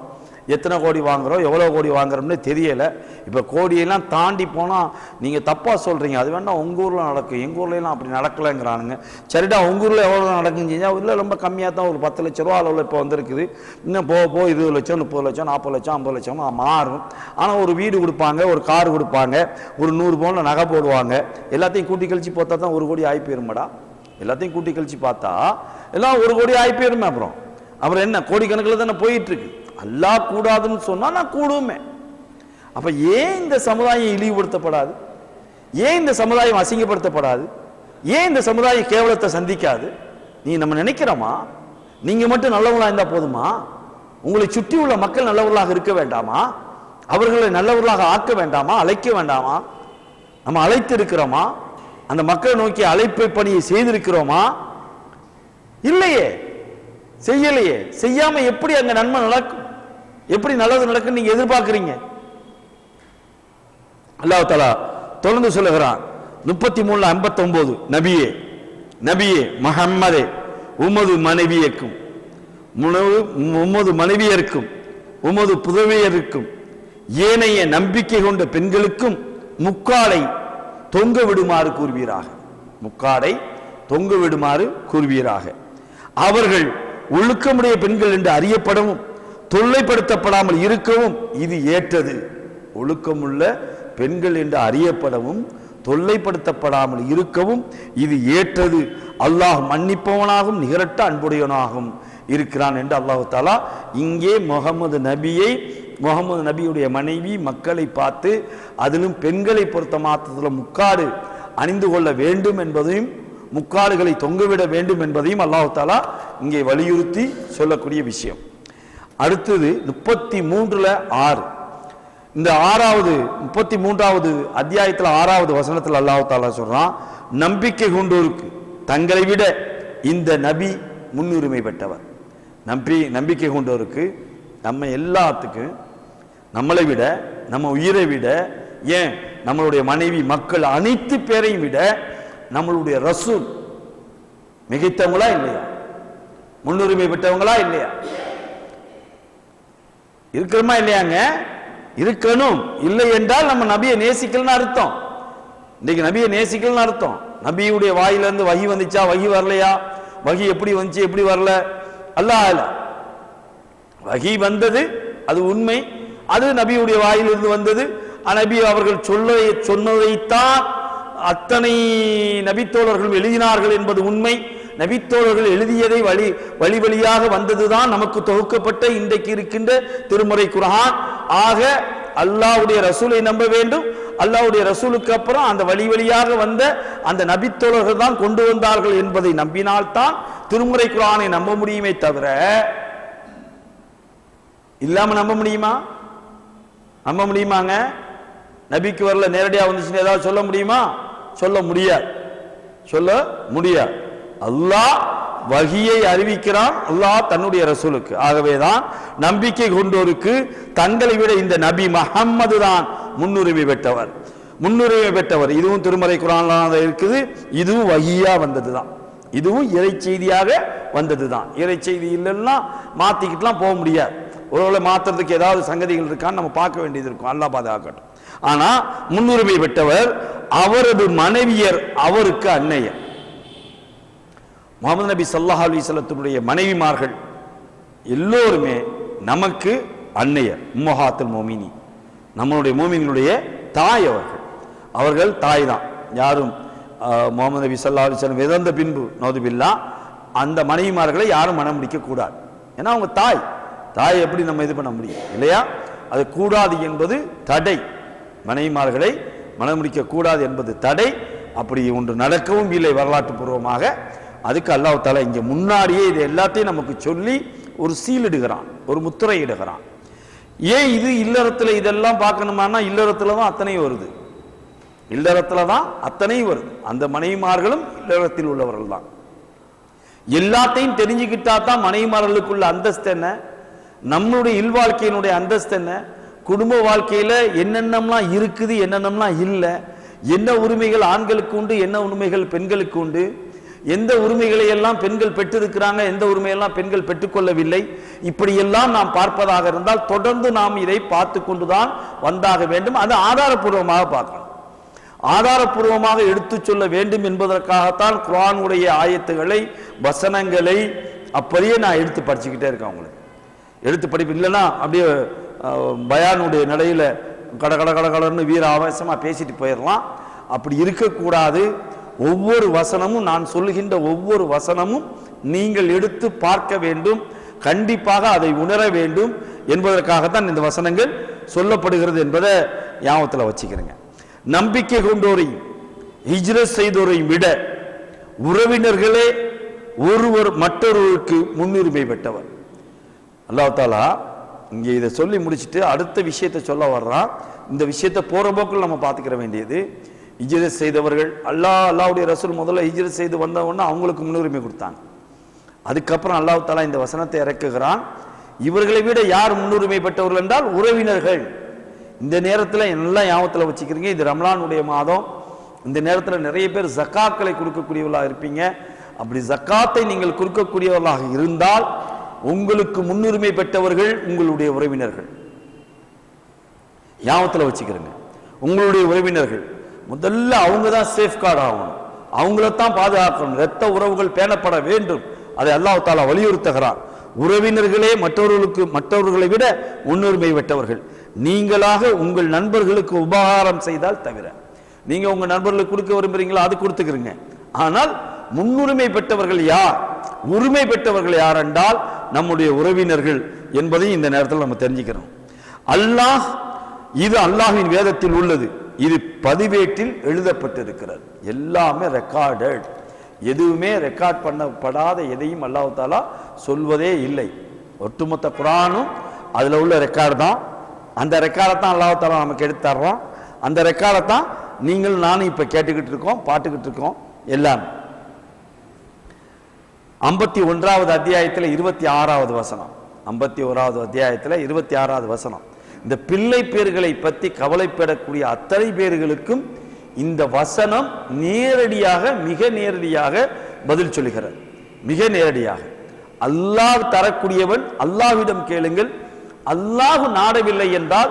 எத்தனை கோடி வாங்குறோம், எவ்வளோ கோடி வாங்குறோம்னு தெரியல. இப்போ கோடியெல்லாம் தாண்டி போனால் நீங்கள் தப்பாக சொல்கிறீங்க. அது வேணா உங்கள் ஊரில் நடக்கும், எங்கள் ஊர்லாம் அப்படி நடக்கலைங்கிறானுங்க. சரிடா, உங்கள் ஊரில் எவ்வளோ நடக்குன்னு செஞ்சால் இல்லை, ரொம்ப கம்மியாக தான், ஒரு 10 லட்ச ரூபா அளவில் இப்போ வந்திருக்குது. இன்னும் போக 20 லட்சம் 30 லட்சம் 40 லட்சம் 50 லட்சம் மாறும். ஆனால் ஒரு வீடு கொடுப்பாங்க, ஒரு கார் கொடுப்பாங்க, ஒரு 100 பவுனில் நகை போடுவாங்க. எல்லாத்தையும் கூட்டி கழிச்சு பார்த்தா தான் 1 கோடி ஆகி போயிருமாடா. எல்லாத்தையும் கூட்டி கழிச்சு பார்த்தா எல்லாம் 1 கோடி ஆகி போயிருமே. அப்புறம் என்ன, கோடிக்கணக்கில் தானே போயிட்டு இருக்கு. அல்லாஹ் கூடாதுன்னு சொன்னா நான் கூடுமே. அப்ப ஏன் இந்த சமுதாயம் இழிவுபடுத்தப்படாது? ஏன் இந்த சமுதாயம் அசிங்கப்படுத்தப்படாது? ஏன் இந்த சமுதாயம் கேவலத்தை சந்திக்காது? நீ நம்ம நினைக்கிறோமா நீங்க மட்டும் நல்லவர்களா இருந்தா போதுமா? உங்களை சுற்றி உள்ள மக்கள் நல்லவர்களாக இருக்க வேண்டாமா? அவர்களை நல்லவர்களாக ஆக்க வேண்டாமா? அழைக்க வேண்டாமா? நம்ம அழைத்து இருக்கிறோமா? அந்த மக்களை நோக்கி அழைப்பை பணியை செய்திருக்கிறோமா? இல்லையே, செய்யலையே. செய்யாம எப்படி அங்க நன்மை நடக்கும், எப்படி நல்லது நடக்கும் நீங்க எதிர்பார்க்கிறீங்க? அல்லாஹ் தஆலா தொடர்ந்து சொல்லுகிறான் 33:59, நபியே முஹம்மதே, உமது மனைவியருக்கும் உமது புதவியருக்கும் ஏனைய நம்பிக்கை கொண்ட பெண்களுக்கும் முக்காடை தொங்க விடுமாறு கூறுவீராக. முக்காடை தொங்க விடுமாறு கூறுவீராக. அவர்கள் ஒழுக்கமுடைய பெண்கள் என்று அறியப்படவும் தொல்லைப்படுத்தப்படாமல் இருக்கவும் இது ஏற்றது. ஒழுக்கமுள்ள பெண்கள் என்று அறியப்படவும் தொல்லைப்படுத்தப்படாமல் இருக்கவும் இது ஏற்றது. அல்லாஹ் மன்னிப்பவனாகவும் நிகரட்ட அன்புடையவனாகவும் இருக்கிறான் என்று அல்லாஹ் தஆலா இங்கே முகமது நபியுடைய மனைவி மக்களை பார்த்து அதிலும் பெண்களை பொறுத்த மாத்திரத்தில் முக்காடு அணிந்து கொள்ள வேண்டும் என்பதையும் முக்காடுகளை தொங்கவிட வேண்டும் என்பதையும் அல்லாஹ் தஆலா இங்கே வலியுறுத்தி சொல்லக்கூடிய விஷயம். அடுத்தது 33:6 இந்த 33வது அத்தியாயத்தில் 6வது வசனத்தில் அல்லாஹ் தஆலா சொல்றான், நம்பிக்கை கொண்டோருக்கு தங்களை விட இந்த நபி முன்னுரிமை பெற்றவர். நம்பிக்கை கொண்டோருக்கு நம்ம எல்லாத்துக்கும் நம்மளை விட நம்ம உயிரை விட ஏன் நம்மளுடைய மனைவி மக்கள் அனைத்து பேரையும் விட நம்மளுடைய ரசூல் மிகைத்தவங்களா இல்லையா? முன்னுரிமை பெற்றவங்களா இல்லையா? இருக்கிறோமா இல்லையாங்க? இருக்கணும். இல்லை என்றால் நம்ம நபியை நேசிக்கலன்னு அர்த்தம். இன்னைக்கு நபியை நேசிக்கலன்னு அர்த்தம். நபியுடைய வாயிலிருந்து வகி வந்துச்சா, வகி வரலையா, வகி எப்படி வந்துச்சு எப்படி வரல, அல்லாஹ் வகி வந்தது அது உண்மை, அது நபியுடைய வாயிலிருந்து வந்தது. நபி அவர்கள் சொன்னதைத்தான் அத்தனை நபித்தோழர்கள் எழுதினார்கள் என்பது உண்மை. நபித்தோழர்கள் எழுதியதை வழி வழியாக வந்ததுதான் நமக்கு தொகுக்கப்பட்ட இன்றைக்கு இருக்கின்ற திருமறை குர்ஆன். ஆக அல்லாஹ்வுடைய ரசூலை நம்ப வேண்டும். அல்லாஹ்வுடைய ரசூலுக்கு அப்புறம் அந்த வழி வழியாக வந்த அந்த நபித்தோழர்கள் தான் கொண்டு வந்தார்கள் என்பதை நம்பினால்தான் திருமறை குர்ஆனை நம்ப முடியுமே தவிர இல்லாம நம்ப முடியுமா? நம்ப முடியுமாங்க? நபிக்கு வரல நேரடியாக வந்துச்சுன்னு ஏதாவது சொல்ல முடியுமா? சொல்ல முடியாது. அல்லாஹ் வஹியை அறிவிக்கிறான், அல்லாஹ் தன்னுடைய ரசூலுக்கு. ஆகவேதான் நம்பிக்கை கொண்டோருக்கு தங்களை விட இந்த நபி முஹம்மது தான் முன்னுரிமை பெற்றவர். இதுவும் திருமறை குர்ஆன்ல இருக்குது. இதுவும் வஹியா வந்ததுதான். இதுவும் இறை செய்தியாக வந்ததுதான். இறை செய்தி இல்லைன்னா மாத்திக்கிட்டுலாம் போக முடியாது. ஒருவேளை மாத்துறதுக்கு ஏதாவது சங்கதிகள் இருக்கான்னு நம்ம பார்க்க வேண்டியது இருக்கும். அல்லாஹ் பாதுகாக்கட்டும். ஆனா முன்னுரிமை பெற்றவர் அவரது மனைவியர் அவருக்கு அன்னையர். முஹம்மது நபி ஸல்லல்லாஹு அலைஹி வஸல்லத்துடைய மனைவிமார்கள் எல்லோருமே நமக்கு அன்னையர். உம்மஹாத்துல் முஃமினீன், நம்மளுடைய மூமின்களுடைய தாய் அவர்கள் தாய் தான். யாரும் முஹம்மது நபி ஸல்லல்லாஹு அலைஹி வஸல்லம் இறந்த பின்பு நௌதுபில்லா அந்த மனைவிமார்களை யாரும் மனம் முடிக்க கூடாது. ஏன்னா அவங்க தாய் எப்படி நம்ம இது பண்ண முடியும் இல்லையா? அது கூடாது என்பது தடை. மனைவிமார்களை மனம் முடிக்க கூடாது என்பது தடை. அப்படி ஒன்று நடக்கவும் இல்லை வரலாற்று பூர்வமாக. அதுக்கு அல்லாஹ் தஆலா இங்கே முன்னாடியே இது எல்லாத்தையும் நமக்கு சொல்லி ஒரு சீலிடுகிறான், ஒரு முத்திரை இடுகிறான். ஏன் இது இல்லறத்துல இதெல்லாம் பார்க்கணுமானா இல்லறத்துல தான் அத்தனை வருது. அந்த மனைவிமார்களும் இல்லறத்தில் உள்ளவர்கள் தான். எல்லாத்தையும் தெரிஞ்சுக்கிட்டா தான் மனைவிமார்களுக்குள்ள அந்தஸ்து என்ன, நம்மளுடைய இல்வாழ்க்கையினுடைய அந்தஸ்து என்ன, குடும்ப வாழ்க்கையில என்னென்னலாம் இருக்குது என்னென்னலாம் இல்லை, என்ன உரிமைகள் ஆண்களுக்கு உண்டு என்ன உரிமைகள் பெண்களுக்கு உண்டு, எந்த உரிமைகளை எல்லாம் பெண்கள் பெற்றிருக்கிறாங்க எந்த உரிமையெல்லாம் பெண்கள் பெற்றுக்கொள்ளவில்லை, இப்படியெல்லாம் நாம் பார்ப்பதாக இருந்தால் தொடர்ந்து நாம் இதை பார்த்து கொண்டுதான் வந்தாக வேண்டும். அது ஆதாரபூர்வமாக பார்க்கணும். ஆதாரபூர்வமாக எடுத்து சொல்ல வேண்டும் என்பதற்காகத்தான் குர்ஆனுடைய ஆயத்துகளை வசனங்களை அப்படியே நான் எடுத்து படிச்சுக்கிட்டே இருக்கேன். உங்களுக்கு எடுத்து படிப்பு இல்லைன்னா அப்படியே பயானுடைய நிலையில கடன்னு வீர ஆவேசமாக பேசிட்டு போயிடலாம். அப்படி இருக்கக்கூடாது. ஒவ்வொரு வசனமும் நான் சொல்லுகின்ற ஒவ்வொரு வசனமும் நீங்கள் எடுத்து பார்க்க வேண்டும், கண்டிப்பாக அதை உணர வேண்டும் என்பதற்காகத்தான் இந்த வசனங்கள் சொல்லப்படுகிறது என்பதை ஞாபகத்தில் வச்சுக்கிறேங்க. நம்பிக்கை கொண்டோரையும் ஹிஜ்ரத் செய்தோரையும் விட உறவினர்களே ஒருவர் மற்றொருவருக்கு முன்னுரிமை பெற்றவர். அல்லாஹ் தஆலா இங்கே இதை சொல்லி முடிச்சுட்டு அடுத்த விஷயத்தை சொல்ல வர்றான். இந்த விஷயத்தை போற போக்கில் நம்ம பார்த்துக்கிற வேண்டியது, ஹிஜ்ரத் செய்தவர்கள் அல்லாஹ்வுடைய ரசூல் முதல்ல ஹிஜ்ரத் செய்து வந்தவொன்னே அவங்களுக்கு முன்னுரிமை கொடுத்தாங்க. அதுக்கப்புறம் அல்லாஹ் தஆலா இந்த வசனத்தை இறக்குகிறான். இவர்களை விட யார் முன்னுரிமை பெற்றவர்கள் என்றால் உறவினர்கள். இந்த நேரத்தில் எல்லாம் ஞாபகத்தில் வச்சுக்கிறீங்க, இது ரமலானுடைய மாதம். இந்த நேரத்தில் நிறைய பேர் ஜக்காக்களை கொடுக்கக்கூடியவர்களாக இருப்பீங்க. அப்படி ஜக்காத்தை நீங்கள் கொடுக்கக்கூடியவர்களாக இருந்தால் உங்களுக்கு முன்னுரிமை பெற்றவர்கள் உங்களுடைய உறவினர்கள். ஞாபகத்தில் வச்சுக்கிறேங்க. உங்களுடைய உறவினர்கள் முதல்ல அவங்க தான் சேஃப்கார்டு ஆகணும், அவங்களத்தான் பாதுகாக்கணும். இரத்த உறவுகள் பேணப்பட வேண்டும். அதை அல்லாஹ் தஆலா வலியுறுத்துகிறார். உறவினர்களே மற்றவர்களை விட முன்னுரிமை பெற்றவர்கள். நீங்களாக உங்கள் நண்பர்களுக்கு உபகாரம் செய்தால் தவிர, நீங்க உங்க நண்பர்களுக்கு கொடுக்க விரும்புறீங்களா அது கொடுத்துக்கிறீங்க. ஆனால் முன்னுரிமை பெற்றவர்கள் யார், உரிமை பெற்றவர்கள் யார் என்றால் நம்முடைய உறவினர்கள் என்பதையும் இந்த நேரத்தில் நம்ம தெரிஞ்சுக்கிறோம். அல்லாஹ், இது அல்லாஹ்வின் வேதத்தில் உள்ளது, இது பதிவேட்டில் எழுதப்பட்டிருக்கிறது. எல்லாமே ரெக்கார்டட். எதுவுமே ரெக்கார்ட் பண்ணப்படாத எதையும் அல்லாஹ் தஆலா சொல்வதே இல்லை. ஒட்டுமொத்த குர்ஆனும் அதுல உள்ள ரெக்கார்டு தான். அந்த ரெக்கார்டை தான் அல்லாஹ் தஆலா நமக்கு எடுத்து தர்றோம். அந்த ரெக்கார்டை தான் நீங்கள் நானும் இப்ப கேட்டுக்கிட்டு இருக்கோம், பாட்டுக்கிட்டு இருக்கோம் எல்லாம். 51வது அத்தியாயத்தில் 26வது வசனம். 51வது அத்தியாயத்தில் 26வது வசனம். இந்த பிள்ளை பேர்களை பற்றி கவலைப்படக்கூடிய அத்தனை பேர்களுக்கும் இந்த வசனம் நேரடியாக, மிக நேரடியாக பதில் சொல்லுகிறது. மிக நேரடியாக அல்லாஹ் தரக்கூடியவன், அல்லாஹ்விடம் கேளுங்கள். அல்லாஹ் நாடவில்லை என்றால்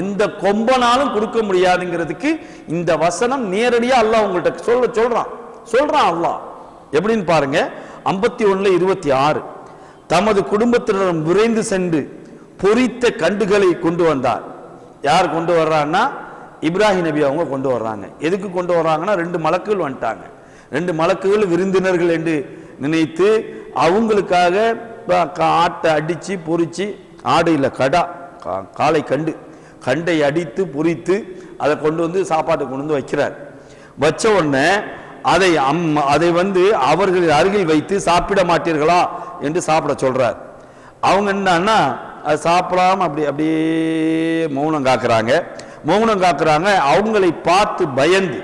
எந்த கொம்பனாலும் கொடுக்க முடியாதுங்கிறதுக்கு இந்த வசனம் நேரடியா அல்லாஹ் உங்கள்கிட்ட சொல்றான். அல்லாஹ் எப்படின்னு பாருங்க. 51:26 தமது குடும்பத்தினரும் விரைந்து சென்று பொரித்த கண்டுகளை கொண்டு வந்தார். யார் கொண்டு வர்றாங்கன்னா இப்ராஹிம் நபி அவங்க கொண்டு வர்றாங்க. எதுக்கு கொண்டு வர்றாங்கன்னா 2 மலக்குகள் வந்துட்டாங்க. 2 மலக்குகள் விருந்தினர்கள் என்று நினைத்து அவங்களுக்காக ஆட்டை அடிச்சு பொரிச்சு, ஆடு இல்லை கடா, காளை கண்டை அடித்து பொரித்து அதை கொண்டு வந்து சாப்பாட்டை கொண்டு வந்து வைக்கிறார். வச்ச உடனே அதை அவர்கள் அருகில் வைத்து சாப்பிட மாட்டீர்களா என்று சாப்பிட சொல்றார். அவங்க என்னன்னா அது சாப்பிடாம அப்படியே மௌனம் காக்குறாங்க. அவங்களை பார்த்து பயந்து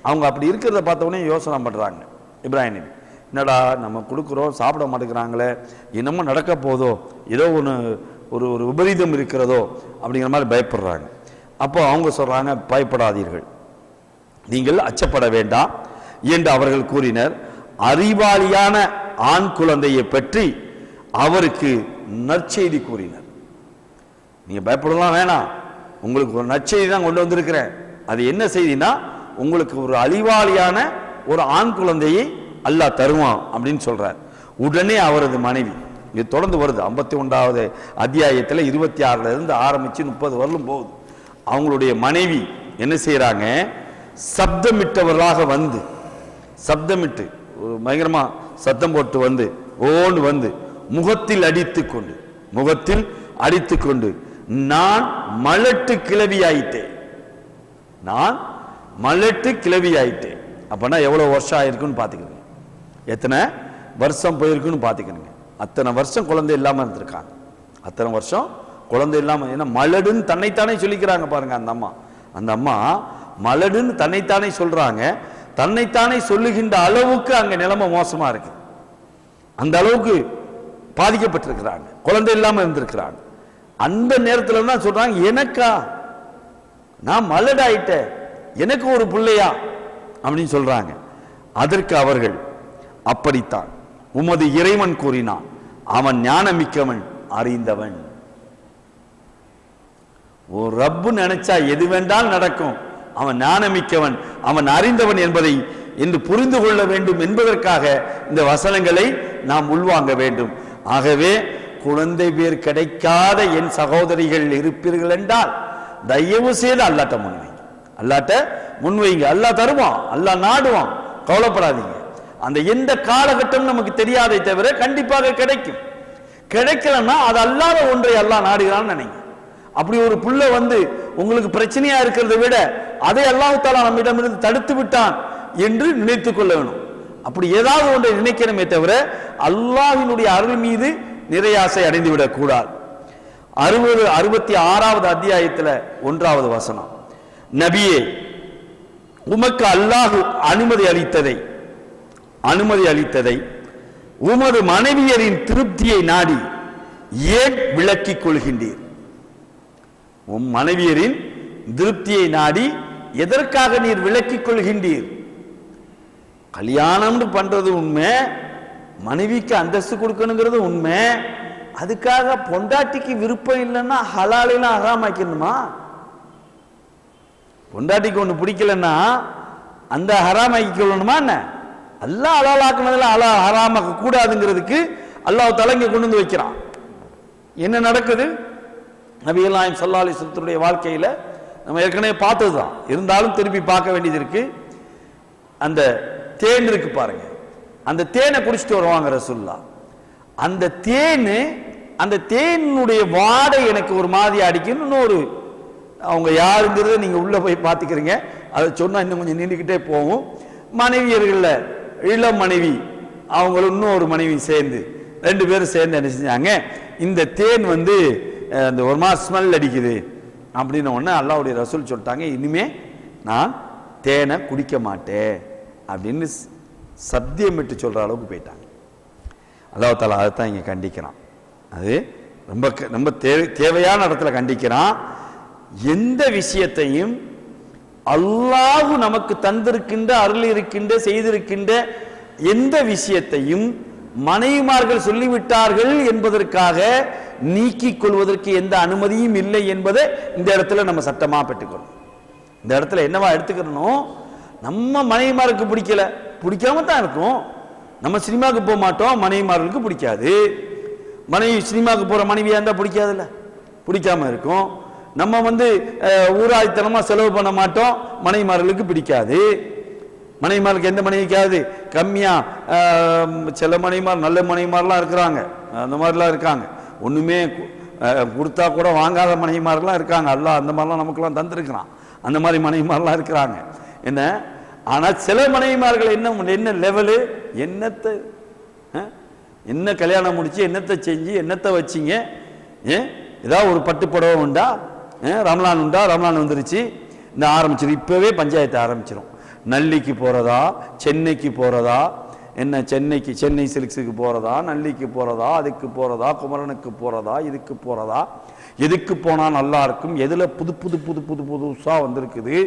அவங்க அப்படி இருக்கிறத பார்த்த உடனே யோசனை பண்றாங்க. இப்ராஹிம் நபி, என்னடா நம்ம கொடுக்குறோம் சாப்பிட மாட்டேங்கிறாங்களே, என்னமோ நடக்க போதோ, ஏதோ ஒரு விபரீதம் இருக்கிறதோ அப்படிங்கிற மாதிரி பயப்படுறாங்க. அப்போ அவங்க சொல்றாங்க, பயப்படாதீர்கள், நீங்கள் அச்சப்பட வேண்டாம் என்று அவர்கள் கூறினர். அறிவாளியான ஆண் குழந்தையை பற்றி அவருக்கு நற்செய்தி கூறினர். நீங்க பயப்படலாம் வேணாம், உங்களுக்கு ஒரு நற்செய்தி தான் கொண்டு வந்திருக்கிறேன். அது என்ன செய்தினா, உங்களுக்கு ஒரு அறிவாளியான ஒரு ஆண் குழந்தையை அல்லாஹ் தருவான் அப்படின்னு சொல்றார். உடனே அவரது மனைவி, இது தொடர்ந்து வருது 51வது அத்தியாயத்தில் 26ல இருந்து ஆரம்பிச்சு 30 வரலும் போகுது. அவங்களுடைய மனைவி என்ன செய்யறாங்க, சப்தமிட்டவர்களாக வந்து, சப்தமிட்டு பயங்கரமா சத்தம் போட்டு வந்து ஓண்டு வந்து முகத்தில் அடித்துக்கொண்டு நான் மலட்டு கிளவி ஆயிட்டேன். அப்பனா எவ்வளவு வருஷம் ஆயிருக்குன்னு பாத்துக்கிறீங்க, எத்தனை வருஷம் போயிருக்குன்னு பாத்துக்கிறீங்க. அத்தனை வருஷம் குழந்தை இல்லாம இருந்திருக்காங்க. அத்தனை வருஷம் குழந்தை இல்லாம, ஏன்னா மலடுன்னு தன்னைத்தானே சொல்லிக்கிறாங்க பாருங்க. அந்த அம்மா மலடுன்னு தன்னைத்தானே சொல்றாங்க. தன்னைத்தானே சொல்லுகின்ற அளவுக்கு அங்க நிலைமை மோசமா இருக்கு. அந்த அளவுக்கு பாதிக்கப்பட்டிருக்கிறாங்க, குழந்தை இல்லாம இருந்திருக்கிறாங்க. அந்த நேரத்துல தான் சொல்றாங்க, எனக்கா, நான் மலடாயிட்டேன், எனக்கு ஒரு பிள்ளையா அப்படின்னு சொல்றாங்க. அதற்கு அவர்கள், அப்படித்தான் உமது இறைவன் கூறினான், அவன் ஞானமிக்கவன் அறிந்தவன். ஒரு ரப்பு நினைச்சா எது வேண்டால் நடக்கும். அவன் ஞானமிக்கவன், அவன் அறிந்தவன் என்பதை என்று புரிந்து கொள்ள வேண்டும் என்பதற்காக இந்த வசனங்களை நாம் உள்வாங்க வேண்டும். ஆகவே குழந்தை பேர் கிடைக்காத என் சகோதரிகள் இருப்பீர்கள் என்றால் தயவு செய்து அல்லாட்ட முன்வைங்க. அல்லாஹ் தருவான், அல்லாஹ் நாடுவான், கவலைப்படாதீங்க. அந்த எந்த காலகட்டம் நமக்கு தெரியாதை தவிர கண்டிப்பாக கிடைக்கும். கிடைக்கலன்னா அது அல்லாத ஒன்றை அல்லாஹ் நாடுகிறான்னு நினைங்க. அப்படி ஒரு புள்ள வந்து உங்களுக்கு பிரச்சனையா இருக்கிறத விட அதை அல்லாஹ் தஆலா நம்மிடமிருந்து தடுத்து விட்டான் என்று நினைத்துக் கொள்ள வேணும். அப்படி ஏதாவது ஒன்றை நினைக்கணுமே தவிர அல்லாஹ்வினுடைய அருள் மீது நிறையாசை அடைந்து விடக் கூடாது. 66வது அத்தியாயத்தில் 1வது வசனம், நபியே, உமக்கு அல்லாஹ் அனுமதி அளித்ததை உமது மனைவியரின் திருப்தியை நாடி ஏன் விளக்கிக் கொள்கின்றீர்? உம் மனைவியரின் திருப்தியை நாடி எதற்காக நீர் விளக்கிக் கொள்கின்றீர்? கல்யாணம் பண்றது உண்மை, மனைவிக்கு அந்தஸ்து கொடுக்கணுங்கிறது உண்மை. அதுக்காக பொண்டாட்டிக்கு விருப்பம் இல்லைன்னா ஹலாலெல்லாம் ஹராமாக்கணுமா? பொண்டாட்டிக்கு ஒன்று பிடிக்கலன்னா அந்த ஹராமாக்கி கொள்ளணுமா என்ன? அல்லாஹ் ஹலாலாக்குனதுல ஹராமாக்க கூடாதுங்கிறதுக்கு அல்லாஹ் தஆலா இங்க கொண்டு வந்து வைக்கிறான். என்ன நடக்குது? நபிகள் நாயகம் ஸல்லல்லாஹு அலைஹி வஸல்லம் வாழ்க்கையில நம்ம ஏற்கனவே பார்த்ததுதான், இருந்தாலும் திருப்பி பார்க்க வேண்டியது இருக்கு. அந்த தேன் இருக்கு பாருங்க, அந்த தேனை குடிச்சிட்டு வருவாங்க ரசூலுல்லாஹ். அந்த தேனுடைய வாடை எனக்கு ஒரு மாதிரி அடிக்கணும். இன்னொரு அவங்க யாருங்கிறத நீங்க உள்ள போய் பார்த்துக்கிறீங்க, அதை சொன்னா இன்னும் கொஞ்சம் நீண்டுக்கிட்டே போகும். மனைவியர்கள்ல இளம் மனைவி அவங்களும் இன்னும் ஒரு மனைவி சேர்ந்து 2 பேரும் சேர்ந்து என்ன செஞ்சாங்க, இந்த தேன் வந்து அந்த ஒரு மாதிரி ஸ்மெல் அடிக்குது அப்படின்னு ஒன்று அல்லாஹ்வுடைய ரசூல் சொல்லிட்டாங்க, இனிமே நான் தேனை குடிக்க மாட்டேன் அப்படின்னு சத்தியமிட்டு சொல்ற அளவுக்கு போயிட்டாங்க. அல்லாஹ் தஆலா அதைத்தான் இங்கே கண்டிக்கிறான். அது ரொம்ப ரொம்ப தேவையான இடத்துல கண்டிக்கிறான். எந்த விஷயத்தையும் அல்லாஹ் நமக்கு தந்திருக்கின்ற அருள் இருக்கின்ற செய்திருக்கின்ற எந்த விஷயத்தையும் மனைவிமார்கள் சொல்லிவிட்டார்கள் என்பதற்காக நீக்கிக் கொள்வதற்கு எந்த அனுமதியும் இல்லை என்பதை இந்த இடத்துல நம்ம சட்டமா பெற்றுக்கொள்ளணும். இந்த இடத்துல என்னவா எடுத்துக்கணும், நம்ம மனைவிமாருக்கு பிடிக்காம தான் இருக்கும். நம்ம சினிமாவுக்கு போக மாட்டோம், மனைவிமார்களுக்கு பிடிக்காது. மனைவி சினிமாவுக்கு போற மனைவியா இருந்தா பிடிக்காதுல்ல, பிடிக்காம இருக்கும். நம்ம வந்து ஊராய்த்தனமா செலவு பண்ண மாட்டோம், மனைவிமார்களுக்கு பிடிக்காது. மனைவிமார்களுக்கு எந்த மனைவிக்காது கம்மியா சில மனைவிமார் நல்ல மனைவிமாரெலாம் இருக்கிறாங்க, அந்த மாதிரிலாம் இருக்காங்க. ஒண்ணுமே கொடுத்தா கூட வாங்காத மனைவிமாரெலாம் இருக்காங்க. அல்லாஹ் அந்த மாதிரிலாம் நமக்குலாம் தந்திருக்கிறான். அந்த மாதிரி மனைவிமாரெலாம் இருக்கிறாங்க. என்ன ஆனா சில மனைவிமார்கள் என்ன லெவலு, என்னத்தை என்ன கல்யாணம் முடிச்சு என்னத்தை செஞ்சு என்னத்தை வச்சிங்க, ஏதாவது ஒரு பட்டு புடவை உண்டா, ரமலான் உண்டா, ரமலான் வந்துருச்சு இந்த ஆரம்பிச்சிடும், இப்பவே பஞ்சாயத்து ஆரம்பிச்சிடும். நல்லிக்கு போறதா, சென்னைக்கு போறதா, என்ன சென்னை சில்க்ஸுக்கு போறதா, நல்லிக்கு போறதா, அதுக்கு போறதா, குமரனுக்கு போறதா, இதுக்கு போறதா, எதுக்கு போனா நல்லா இருக்கும், எதுல புதுசா வந்திருக்குது,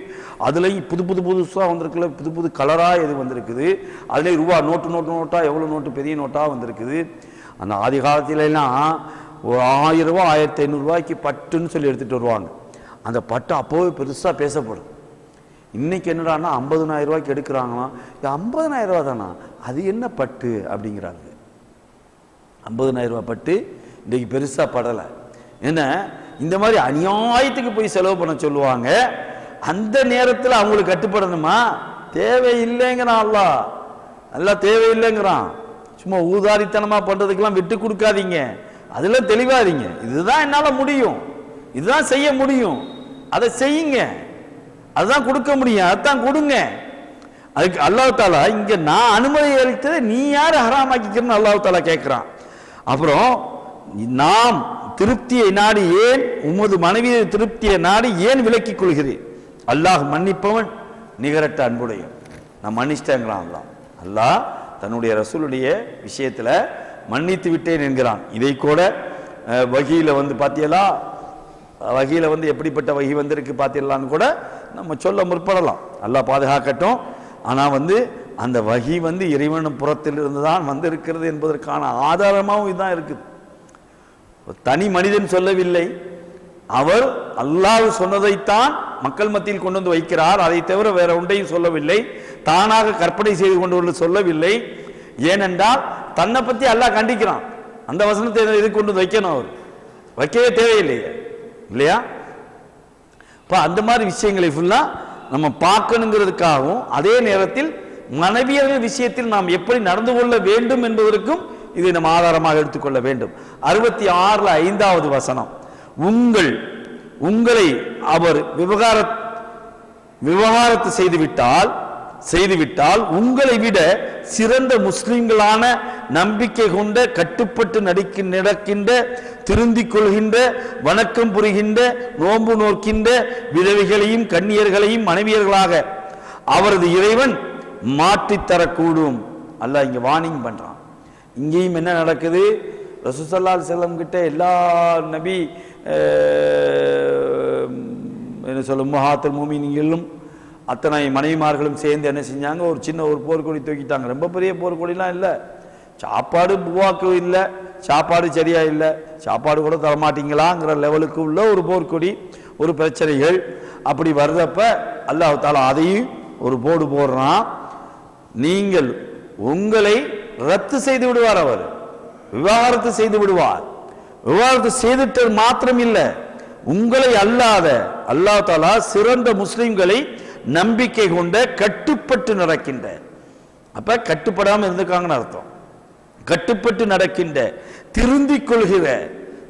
அதுலயும் புதுசா வந்திருக்குல்ல, புது கலரா எது வந்திருக்குது, அதுல ரூபா நோட்டா எவ்வளவு நோட்டு பெரிய நோட்டா வந்திருக்குது. அந்த ஆதி காலத்துல எல்லாம் ஒரு 1000 ரூபாய் 1500 ரூபாய்க்கு பட்டுன்னு சொல்லி எடுத்துட்டு வருவாங்க. அந்த பட்டு அப்போவே பெருசா பேசப்படும். இன்னைக்கு என்னடான்னா 50,000 ரூபாய்க்கு எடுக்கிறாங்களாம். 50,000 ரூபா தானா, அது என்ன பட்டு அப்படிங்கிறாங்க. 50,000 ரூபாய் பட்டு இன்னைக்கு பெருசா படலை. என்ன இந்த மாதிரி அநியாயத்துக்கு போய் செலவு பண்ண சொல்லுவாங்க. அந்த நேரத்தில் அவங்களுக்கு கட்டுப்படணுமா? தேவையில்லைங்கிறான் அல்லாஹ். எல்லாம் தேவையில்லைங்கிறான். சும்மா ஊதாரித்தனமா பண்றதுக்கெல்லாம் விட்டு கொடுக்காதீங்க, அதுல தெளிவாதீங்க. இதுதான் என்னால முடியும், இதுதான் செய்ய முடியும், அதை செய்யுங்க, அதுதான் கொடுக்க முடியும், அதான் கொடுங்க. அதுக்கு அல்லாஹ் தஆலா இங்க நான் அனுமதி அளித்ததை நீ யாரு ஹராமாக்கிக்கிறன்னு அல்லாஹ் தஆலா கேட்கிறான். அப்புறம் நாம் திருப்தியை நாடி ஏன் உமது மனைவியை திருப்தியை நாடி ஏன் விலக்கிக் கொள்கிறேன்? அல்லாஹ் மன்னிப்பவன் நிகரற்ற அன்புடையவன். நான் மன்னிச்சிட்டேங்கிறான் அல்லாஹ். அல்லாஹ் தன்னுடைய ரசூலுடைய விஷயத்துல மன்னித்து விட்டேன் என்கிறான். இதை கூட வகியில வந்து பாத்தியலா, வகியில வந்து எப்படிப்பட்ட வகி வந்திருக்கு பாத்தியலான்னு கூட நம்ம சொல்ல முற்படலாம். அல்லாஹ் பாதுகாக்கட்டும். ஆனா வந்து அந்த வகி வந்து இறைவன் புறத்தில் இருந்துதான் வந்திருக்கிறது என்பதற்கான ஆதாரமாகவும் இதுதான் இருக்குது. தனி மனிதன் சொல்லவில்லை, அவர் அல்லாஹ் சொன்னதைத்தான் மக்கள் மத்தியில் கொண்டு வந்து வைக்கிறார். அதை தவிர வேற ஒன்றையும் சொல்லவில்லை, தானாக கற்பனை செய்து கொண்டு வந்து சொல்லவில்லை. ஏனென்றால் தன்னை பத்தி அல்லாஹ் கண்டிக்கிறான். அந்த வசனத்தை எது கொண்டு வந்து வைக்கணும், அவர் வைக்கவே தேவையில்லையே இல்லையா? இப்போ அந்த மாதிரி விஷயங்களை ஃபுல்லா நம்ம பார்க்கணுங்கிறதுக்காகவும் அதே நேரத்தில் மனைவியர்கள் விஷயத்தில் நாம் எப்படி நடந்து கொள்ள வேண்டும் என்பதற்கும் இதை நம்ம ஆதாரமாக எடுத்துக்கொள்ள வேண்டும். 66ல் 5வது வசனம், உங்களை அவர் விவகாரத்து செய்துவிட்டால் உங்களை விட சிறந்த முஸ்லிம்களான நம்பிக்கை கொண்ட கட்டுப்பட்டு நடக்கின்ற திருந்திக் கொள்கின்ற வணக்கம் புரிகின்ற நோன்பு நோக்கின்ற விதவைகளையும் கன்னியர்களையும் மனைவியர்களாக அவரது இறைவன் மாற்றித்தரக்கூடும். அல்லாஹ் இங்க வார்னிங் பண்றான். இங்கேயும் என்ன நடக்குது? ரசூல் ஸல்லல்லாஹு அலைஹி வஸல்லம் கிட்ட எல்லா நபி என்ன சொல்லும் உம்மஹாத்துல் முஃமினீன்களும் அத்தனை மனைவிமார்களும் சேர்ந்து என்ன செஞ்சாங்க, ஒரு சின்ன ஒரு போர்க்கொடி தூக்கிட்டாங்க. ரொம்ப பெரிய போர்க்கொடிலாம் இல்லை, சாப்பாடு பூவாக்கு இல்லை, சாப்பாடு சரியா இல்லை, சாப்பாடு கூட தரமாட்டீங்களாங்கிற லெவலுக்கு உள்ள ஒரு போர்க்கொடி, ஒரு பிரச்சனைகள் அப்படி வர்றப்ப அல்லாஹ் தஆலா அதையும் ஒரு போர்டு போடுறான். நீங்கள் உங்களை ரத்து செய்து விடுவார், அவர் விவாகரத்து செய்து விடுவார். விவாகரத்து செய்துட்டு மாத்திரம் இல்லை, உங்களை அல்லாத அல்லாஹ் தஆலா சிறந்த முஸ்லிம்களை நம்பிக்கை கொண்ட கட்டுப்பட்டு நடக்கின்ற, அப்ப கட்டுப்படாம இருந்துக்காங்கன்னு அர்த்தம். கட்டுப்பட்டு நடக்கின்ற, திருந்திக் கொள்கிற,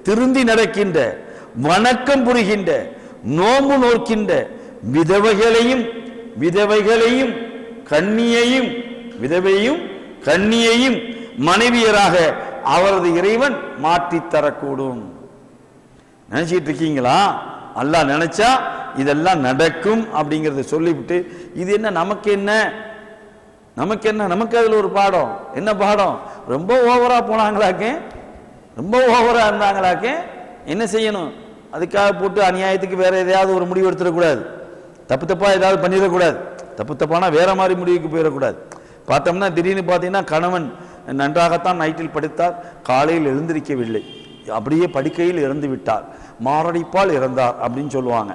திருந்தி நடக்கின்ற, வணக்கம் புரிகின்ற, நோம்பு நோக்கின்ற விதவைகளையும் கண்ணியையும் விதவையும் கண்ணியையும் மனைவியராக அவரது இறைவன் மாற்றி தரக்கூடும். நினைச்சிட்டு இருக்கீங்களா? அல்லாஹ் நினைச்சா இதெல்லாம் நடக்கும் அப்படிங்கறத சொல்லிவிட்டு, இது என்ன நமக்கு என்ன நமக்கு அதுல ஒரு பாடம். என்ன பாடம்? ரொம்ப ஓவரா போனாங்களாக்கே, ரொம்ப ஓவரா இருந்தாங்களாக்கே என்ன செய்யணும்? அதுக்காக போட்டு அநியாயத்துக்கு வேற எதையாவது ஒரு முடிவு எடுத்துடக்கூடாது, தப்பு தப்பா ஏதாவது பண்ணிடக்கூடாது, தப்பு தப்பானா வேற மாதிரி முடிவுக்கு போயிடக்கூடாது. பார்த்தோம்னா திடீர்னு பார்த்தீங்கன்னா கணவன் நன்றாகத்தான் நைட்டில் படுத்தார், காலையில் எழுந்திருக்கவில்லை, அப்படியே படுக்கையில் இறந்து விட்டார், மாரடைப்பால் இறந்தார் அப்படின்னு சொல்லுவாங்க.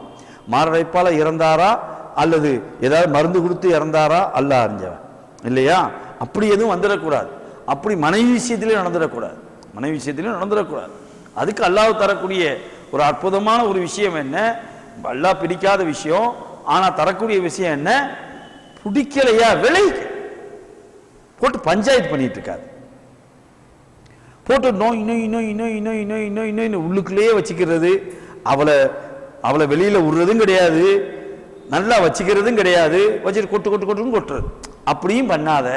மாரடைப்பால் இறந்தாரா அல்லது ஏதாவது மருந்து கொடுத்து இறந்தாரா அல்லாஹ் அறிஞ்சவன் இல்லையா? அப்படி எதுவும் வந்துடக்கூடாது, அப்படி மனைவி விஷயத்திலே நடந்துடக்கூடாது. அதுக்கு அல்லாஹ் தரக்கூடிய ஒரு அற்புதமான ஒரு விஷயம் என்ன? அல்லாஹ் பிடிக்காத விஷயம், ஆனா தரக்கூடிய விஷயம் என்ன? பிடிக்கலையா விலை போட்டு பஞ்சாயத்து பண்ணிட்டு இருக்காது, போட்டு நோய் நோய் நோய் நோய் நோய் நோய் நோய் நோய் உள்ளுக்குள்ளேயே வச்சுக்கிறது, அவளை வெளியில விடுறதும் கிடையாது, நல்லா வச்சுக்கிறதும் கிடையாது, வச்சுட்டு கொட்டுன்னு கொட்டுறது. அப்படியும் பண்ணாத,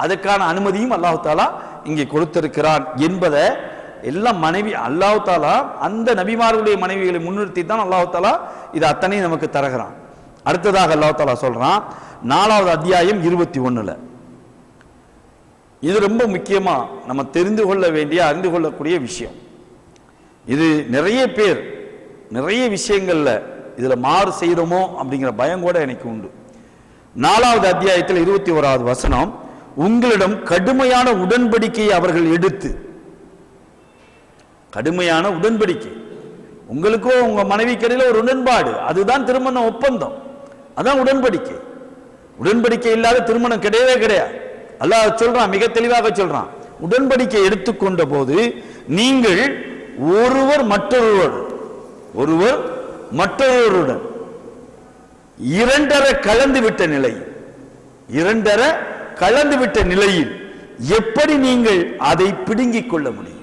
அதுக்கான அனுமதியும் அல்லாஹ் தஆலா இங்கே கொடுத்திருக்கிறான் என்பதை எல்லாம் மனைவி அல்லாஹ் தஆலா அந்த நபிமார்களுடைய மனைவிகளை முன்னிறுத்தி தான் அல்லாஹ் தஆலா இது அத்தனை நமக்கு தருகிறான். அடுத்ததாக அல்லாஹ் தஆலா சொல்றான் 4வது அத்தியாயம் 21ல, இது ரொம்ப முக்கியமா நம்ம தெரிந்து கொள்ள வேண்டிய, அறிந்து கொள்ளக்கூடிய விஷயம். இது நிறைய பேர் நிறைய விஷயங்கள்ல இதுல மாறு செய்யறோமோ அப்படிங்கிற பயம் கூட எனக்கு உண்டு. 4வது அத்தியாயத்தில் 21வது வசனம், உங்களிடம் கடுமையான உடன்படிக்கையை அவர்கள் எடுத்து, கடுமையான உடன்படிக்கை, உங்களுக்கோ உங்க மனைவிக்கடையில் ஒரு உடன்பாடு, அதுதான் திருமண ஒப்பந்தம், அதான் உடன்படிக்கை. உடன்படிக்கை இல்லாத திருமணம் கிடையவே கிடையாது. அல்லாஹ் சொல்றான், மிக தெளிவாக சொல்றான், உடன்படிக்கை எடுத்துக்கொண்ட போது நீங்கள் ஒருவர் மற்றொருவருடன் இரண்டரை கலந்து விட்ட நிலையில் எப்படி நீங்கள் அதை பிடுங்கிக் கொள்ள முடியும்?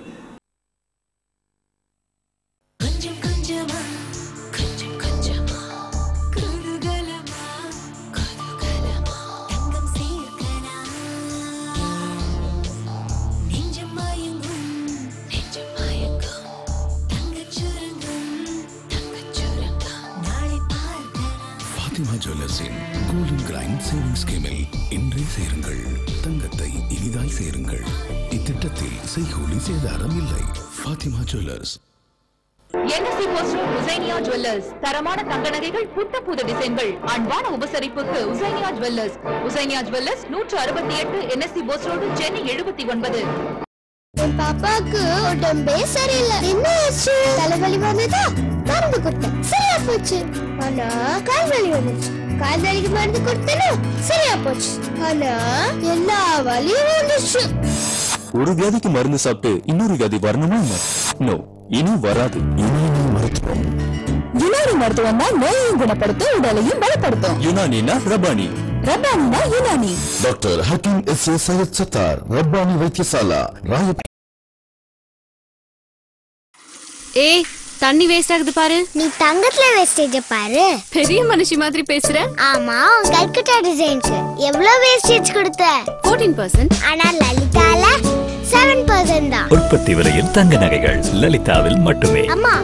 ஃபாத்திமா ஜுவல்லர்ஸின் கோல்டன் கிரைண்ட் சேவிங் ஸ்கீமில் இன்றே சேருங்கள், தங்கத்தை இனிதாய் சேருங்கள். இத்திட்டத்தில் செய்கூலி சேதாரம் இல்லை. Fathima jewellers. NSC post road Husainiya jewellers, தரமான தங்க நகைகள், புத்த புது டிசைன்கள், அன்பான உபசரிப்புக்கு Husainiya jewellers. Husainiya jewellers 168 NSC post road, Chennai 79. என் பாப்பாக்கு உடம்பே சரியில்லை, என்ன ஆச்சு? தலைவலி வந்ததா, மருந்து கொடுத்தேன், சரியா போச்சு. ஆனா கால்வலி வந்துச்சு, கால்வலிக்கு மருந்து கொடுத்தேன்னா சரியா போச்சு. ஆனா எல்லா வலியும் வந்துச்சு. ஒரு வியாதிக்கு மருந்து சாப்பிட்டு இன்னொரு வியாதி வரணுமா? நோ, இனி வராது. யுனானி மருத்துவம் தான் நோயையும் குணப்படுத்தும், உடலையும் பலப்படுத்தும். யுனானினா ரபானி, ரபானினா யுனானி. Doctor Hakeem S A. சையத் சத்தார், ரப்பானி வைத்தியசாலா, ராயப்ப. ஏய், தண்ணி வேஸ்ட் ஆகுது பாரு. நீ தங்கத்துல வேஸ்டேஜ் பாரு. பெரிய மனுஷி மாதிரி பேசுற. ஆமா, கல்கட்டா டிசைன்ஸ் எவ்வளவு வேஸ்டேஜ் கொடுத்த? 14%. ஆனா லலிதால 7% தான். உற்பத்தி விலையில் தங்க நகைகள் லலிதாவில் மட்டுமே. அம்மா,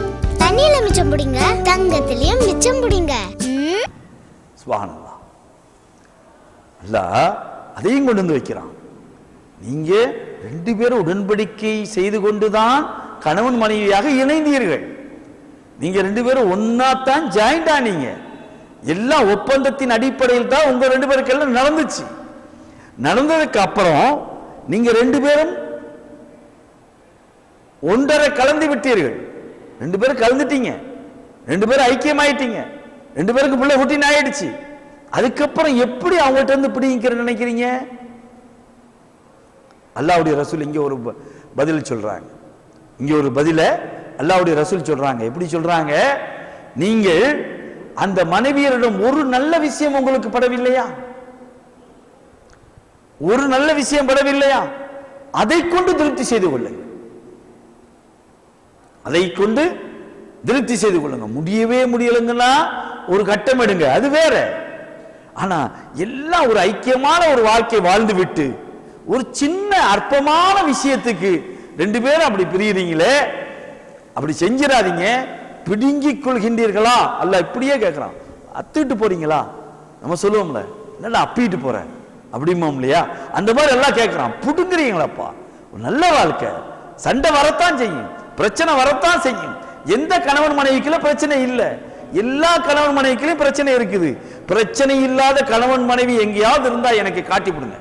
தண்ணியில மிச்சம் புடிங்க, தங்கத்திலயும் மிச்சம் புடிங்க. சுப்ஹானல்லாஹ். அல்லாஹ் அதையும் கொண்டு வந்து வைக்கிறான். நீங்க 2 பேரும் உடன்படிக்கை செய்து கொண்டுதான் கணவன் மனைவியாக இணைந்தீர்கள். நீங்க 2 பேரும் ஒன்னாத்தான் ஜாயிண்ட் ஆனீங்க. எல்லா ஒப்பந்தத்தின் அடிப்படையில் தான் உங்க 2 பேருக்கு எல்லாம் நடந்துச்சு. நடந்ததுக்கு அப்புறம் நீங்க 2 பேரும் ஒன்றரை கலந்து விட்டீர்கள், 2 பேரும் கலந்துட்டீங்க, 2 பேரும் ஐக்கியமாயிட்டீங்க, 2 பேருக்கு பிள்ளை குட்டின்னு ஆயிடுச்சு. அதுக்கப்புறம் எப்படி அவங்கள்ட்ட இருந்து பிடிங்கிற நினைக்கிறீங்க? அல்லாஹ்வுடைய ரசூல் இங்க ஒரு பதில் சொல்றாங்க. இங்க ஒரு பதில அல்லாஹ்வுடைய ரசூல் சொல்றாங்க. எப்படி சொல்றாங்க? நீங்கள் அந்த மனைவியரிடம் ஒரு நல்ல விஷயம் உங்களுக்கு படவில்லையா? ஒரு நல்ல விஷயம் படவில்லையா? அதை கொண்டு திருப்தி செய்து கொள்ளுங்க. அதை கொண்டு திருப்தி செய்து கொள்ளுங்க. முடியவே முடியலங்கன்னா ஒரு கட்டம் எடுங்க, அது வேற. ஆனா எல்லாம் ஒரு ஐக்கியமான ஒரு வாழ்க்கை வாழ்ந்து விட்டு ஒரு சின்ன அற்பமான விஷயத்துக்கு 2 பேரும் அப்படி பிரியுறீங்களே, அப்படி செஞ்சிடாதீங்க. பிடுங்கிக் கொள்கின்றீர்களா? அல்ல இப்படியே கேட்கிறான். அத்துட்டு போறீங்களா? நம்ம சொல்லுவோம்ல, என்னடா அப்பிட்டு போற அப்படிம்போம் இல்லையா? அந்த மாதிரி எல்லாம் கேட்கிறான். புடுங்குறீங்களாப்பா? ஒரு நல்ல வாழ்க்கை. சண்டை வரத்தான் செய்யும், பிரச்சனை வரத்தான் செய்யும். எந்த கணவன் மனைவிக்குள்ள பிரச்சனை இல்லை? எல்லா கணவன் மனைவிக்குள்ளயும் பிரச்சனை இருக்குது. பிரச்சனை இல்லாத கணவன் மனைவி எங்கேயாவது இருந்தா எனக்கு காட்டி விடுங்க.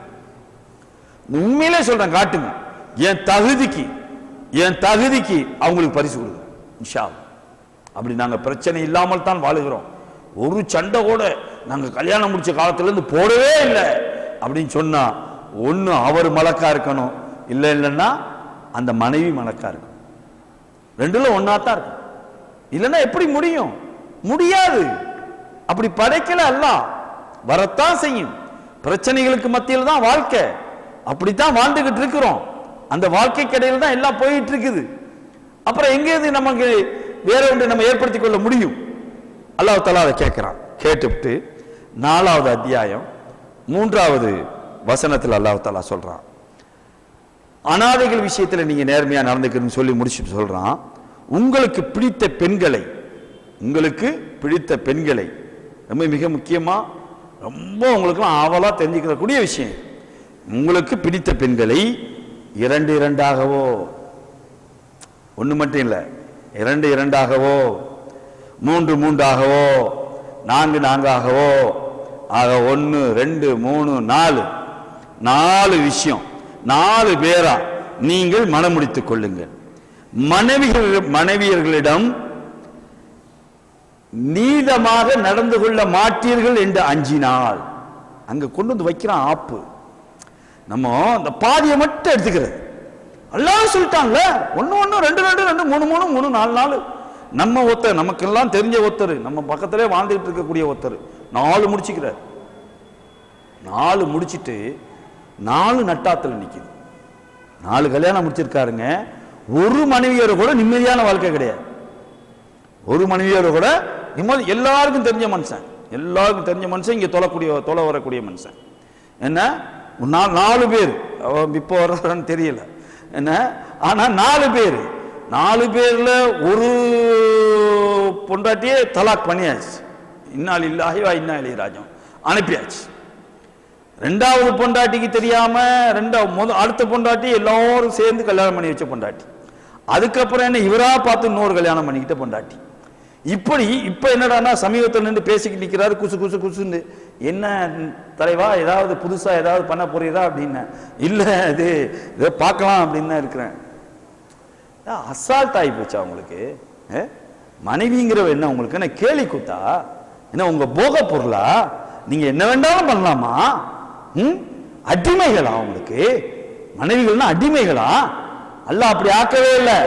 உண்மையிலே சொல்றேன், காட்டுங்க. என் தகுதிக்கு அவங்களுக்கு பரிசு கொடுங்க இன்ஷா அல்லாஹ். அப்படி நாங்க பிரச்சனை இல்லாமல் தான் வாழுகிறோம். ஒரு சண்டை கூட நாங்க கல்யாணம் முடிச்ச காலத்துல இருந்து போடவே இல்லை அப்படின்னு சொன்னா, ஒண்ணு அவர் மலக்கா இருக்கணும், இல்லைன்னா அந்த மனைவி மலக்கா இருக்கணும். 2ல ஒன்னாத்தான் இருக்கும். இல்லைன்னா எப்படி முடியும்? முடியாது. அப்படி படைக்கல அல்லாஹ். வரத்தான் செய்யும். பிரச்சனைகளுக்கு மத்தியில் தான் வாழ்க்கை. அப்படித்தான் வாழ்ந்துகிட்டு இருக்கிறோம். அந்த வாழ்க்கை கடையில் தான் எல்லாம் போயிட்டு இருக்குது. அப்புறம் எங்கேருந்து நமக்கு வேற ஒன்று நம்ம ஏற்படுத்திக் கொள்ள முடியும்? அல்லாஹ் தஆலா அதை கேட்கிறான். கேட்டுவிட்டு 4வது அத்தியாயம் 3வது வசனத்தில் அல்லாஹ் தஆலா சொல்றான், அனாதைகள் விஷயத்துல நீங்க நேர்மையா நடந்துக்கணும்னு சொல்லி முடிச்சுட்டு சொல்றான், உங்களுக்கு பிடித்த பெண்களை ரொம்ப மிக முக்கியமா ரொம்ப உங்களுக்கு ஆவலா தெரிஞ்சுக்கக்கூடிய விஷயம், உங்களுக்கு பிடித்த பெண்களை 2 2ஆகவோ, ஒன்று மட்டும் இல்லை, 2 2ஆகவோ, 3 3ஆகவோ, 4 4ஆகவோ, ஆக 1 2 3 4 விஷயம், 4 பேரா நீங்கள் மனம் முடித்துக் கொள்ளுங்கள். மனைவியர்களிடம் நீதமாக நடந்து கொள்ள மாட்டீர்கள் என்று அஞ்சினால். அங்க கொண்டு வந்து வைக்கிறான் ஆப்பு. நம்ம அந்த பாதியை மட்டும் எடுத்துக்கிறது. அல்லாஹ் சொல்லிட்டான்ல, 1 1 2 2 2 3 3 3 4 4. நம்ம ஒருத்தர், நமக்கெல்லாம் தெரிஞ்ச ஒருத்தர், நம்ம பக்கத்திலே வாழ்ந்துட்டு இருக்கக்கூடிய ஒருத்தர் 4 முடிச்சுக்கிறார். 4 முடிச்சிட்டு 4 நட்டாத்துல நிக்குது. 4 கல்யாணம் முடிச்சிருக்காருங்க. ஒரு மனைவியோட கூட நிம்மதியான வாழ்க்கை கிடையாது. ஒரு மனைவியோட கூட நிம்மதி. எல்லாருக்கும் தெரிஞ்ச மனுஷன், இங்க தொலை வரக்கூடிய மனுஷன். என்ன 4 பேர், இப்போ வர்றான்னு தெரியல என்ன, ஆனா 4 பேர், 4 பேர்ல ஒரு பொண்டாட்டியே தலாக் பண்ணியாச்சு. இன்னா லில்லாஹி வ இன்னா இலைஹி ராஜிஊன் அனுப்பியாச்சு. 2வது பொண்டாட்டிக்கு தெரியாம அடுத்த பொண்டாட்டி எல்லாரும் சேர்ந்து கல்யாணம் பண்ணி வச்ச பொண்டாட்டி. அதுக்கப்புறம் என்ன இவரா பார்த்து இன்னொரு கல்யாணம் பண்ணிக்கிட்ட பொண்டாட்டி. இப்படி இப்ப என்னடான்னா சமீபத்தில் நின்று பேசிக்கிட்டு நிற்கிறாரு, குசுன்னு. என்ன தலைவா, ஏதாவது புதுசா ஏதாவது பண்ண போறீரா அப்படின்னு. இல்ல இது பார்க்கலாம் அப்படின்னு தான் இருக்கிறேன். அசால்ட் ஆகி போச்சா உங்களுக்கு? மனைவிங்கிறவ என்ன உங்களுக்கு என்ன கேலி கூத்தா? என்ன உங்க போக பொருளா? நீங்க என்ன வேண்டாலும் பண்ணலாமா? அடிமைகளா உங்களுக்கு? மனைவிகள்னா அடிமைகளா? அல்லாஹ் அப்படி ஆக்கவே இல்லை.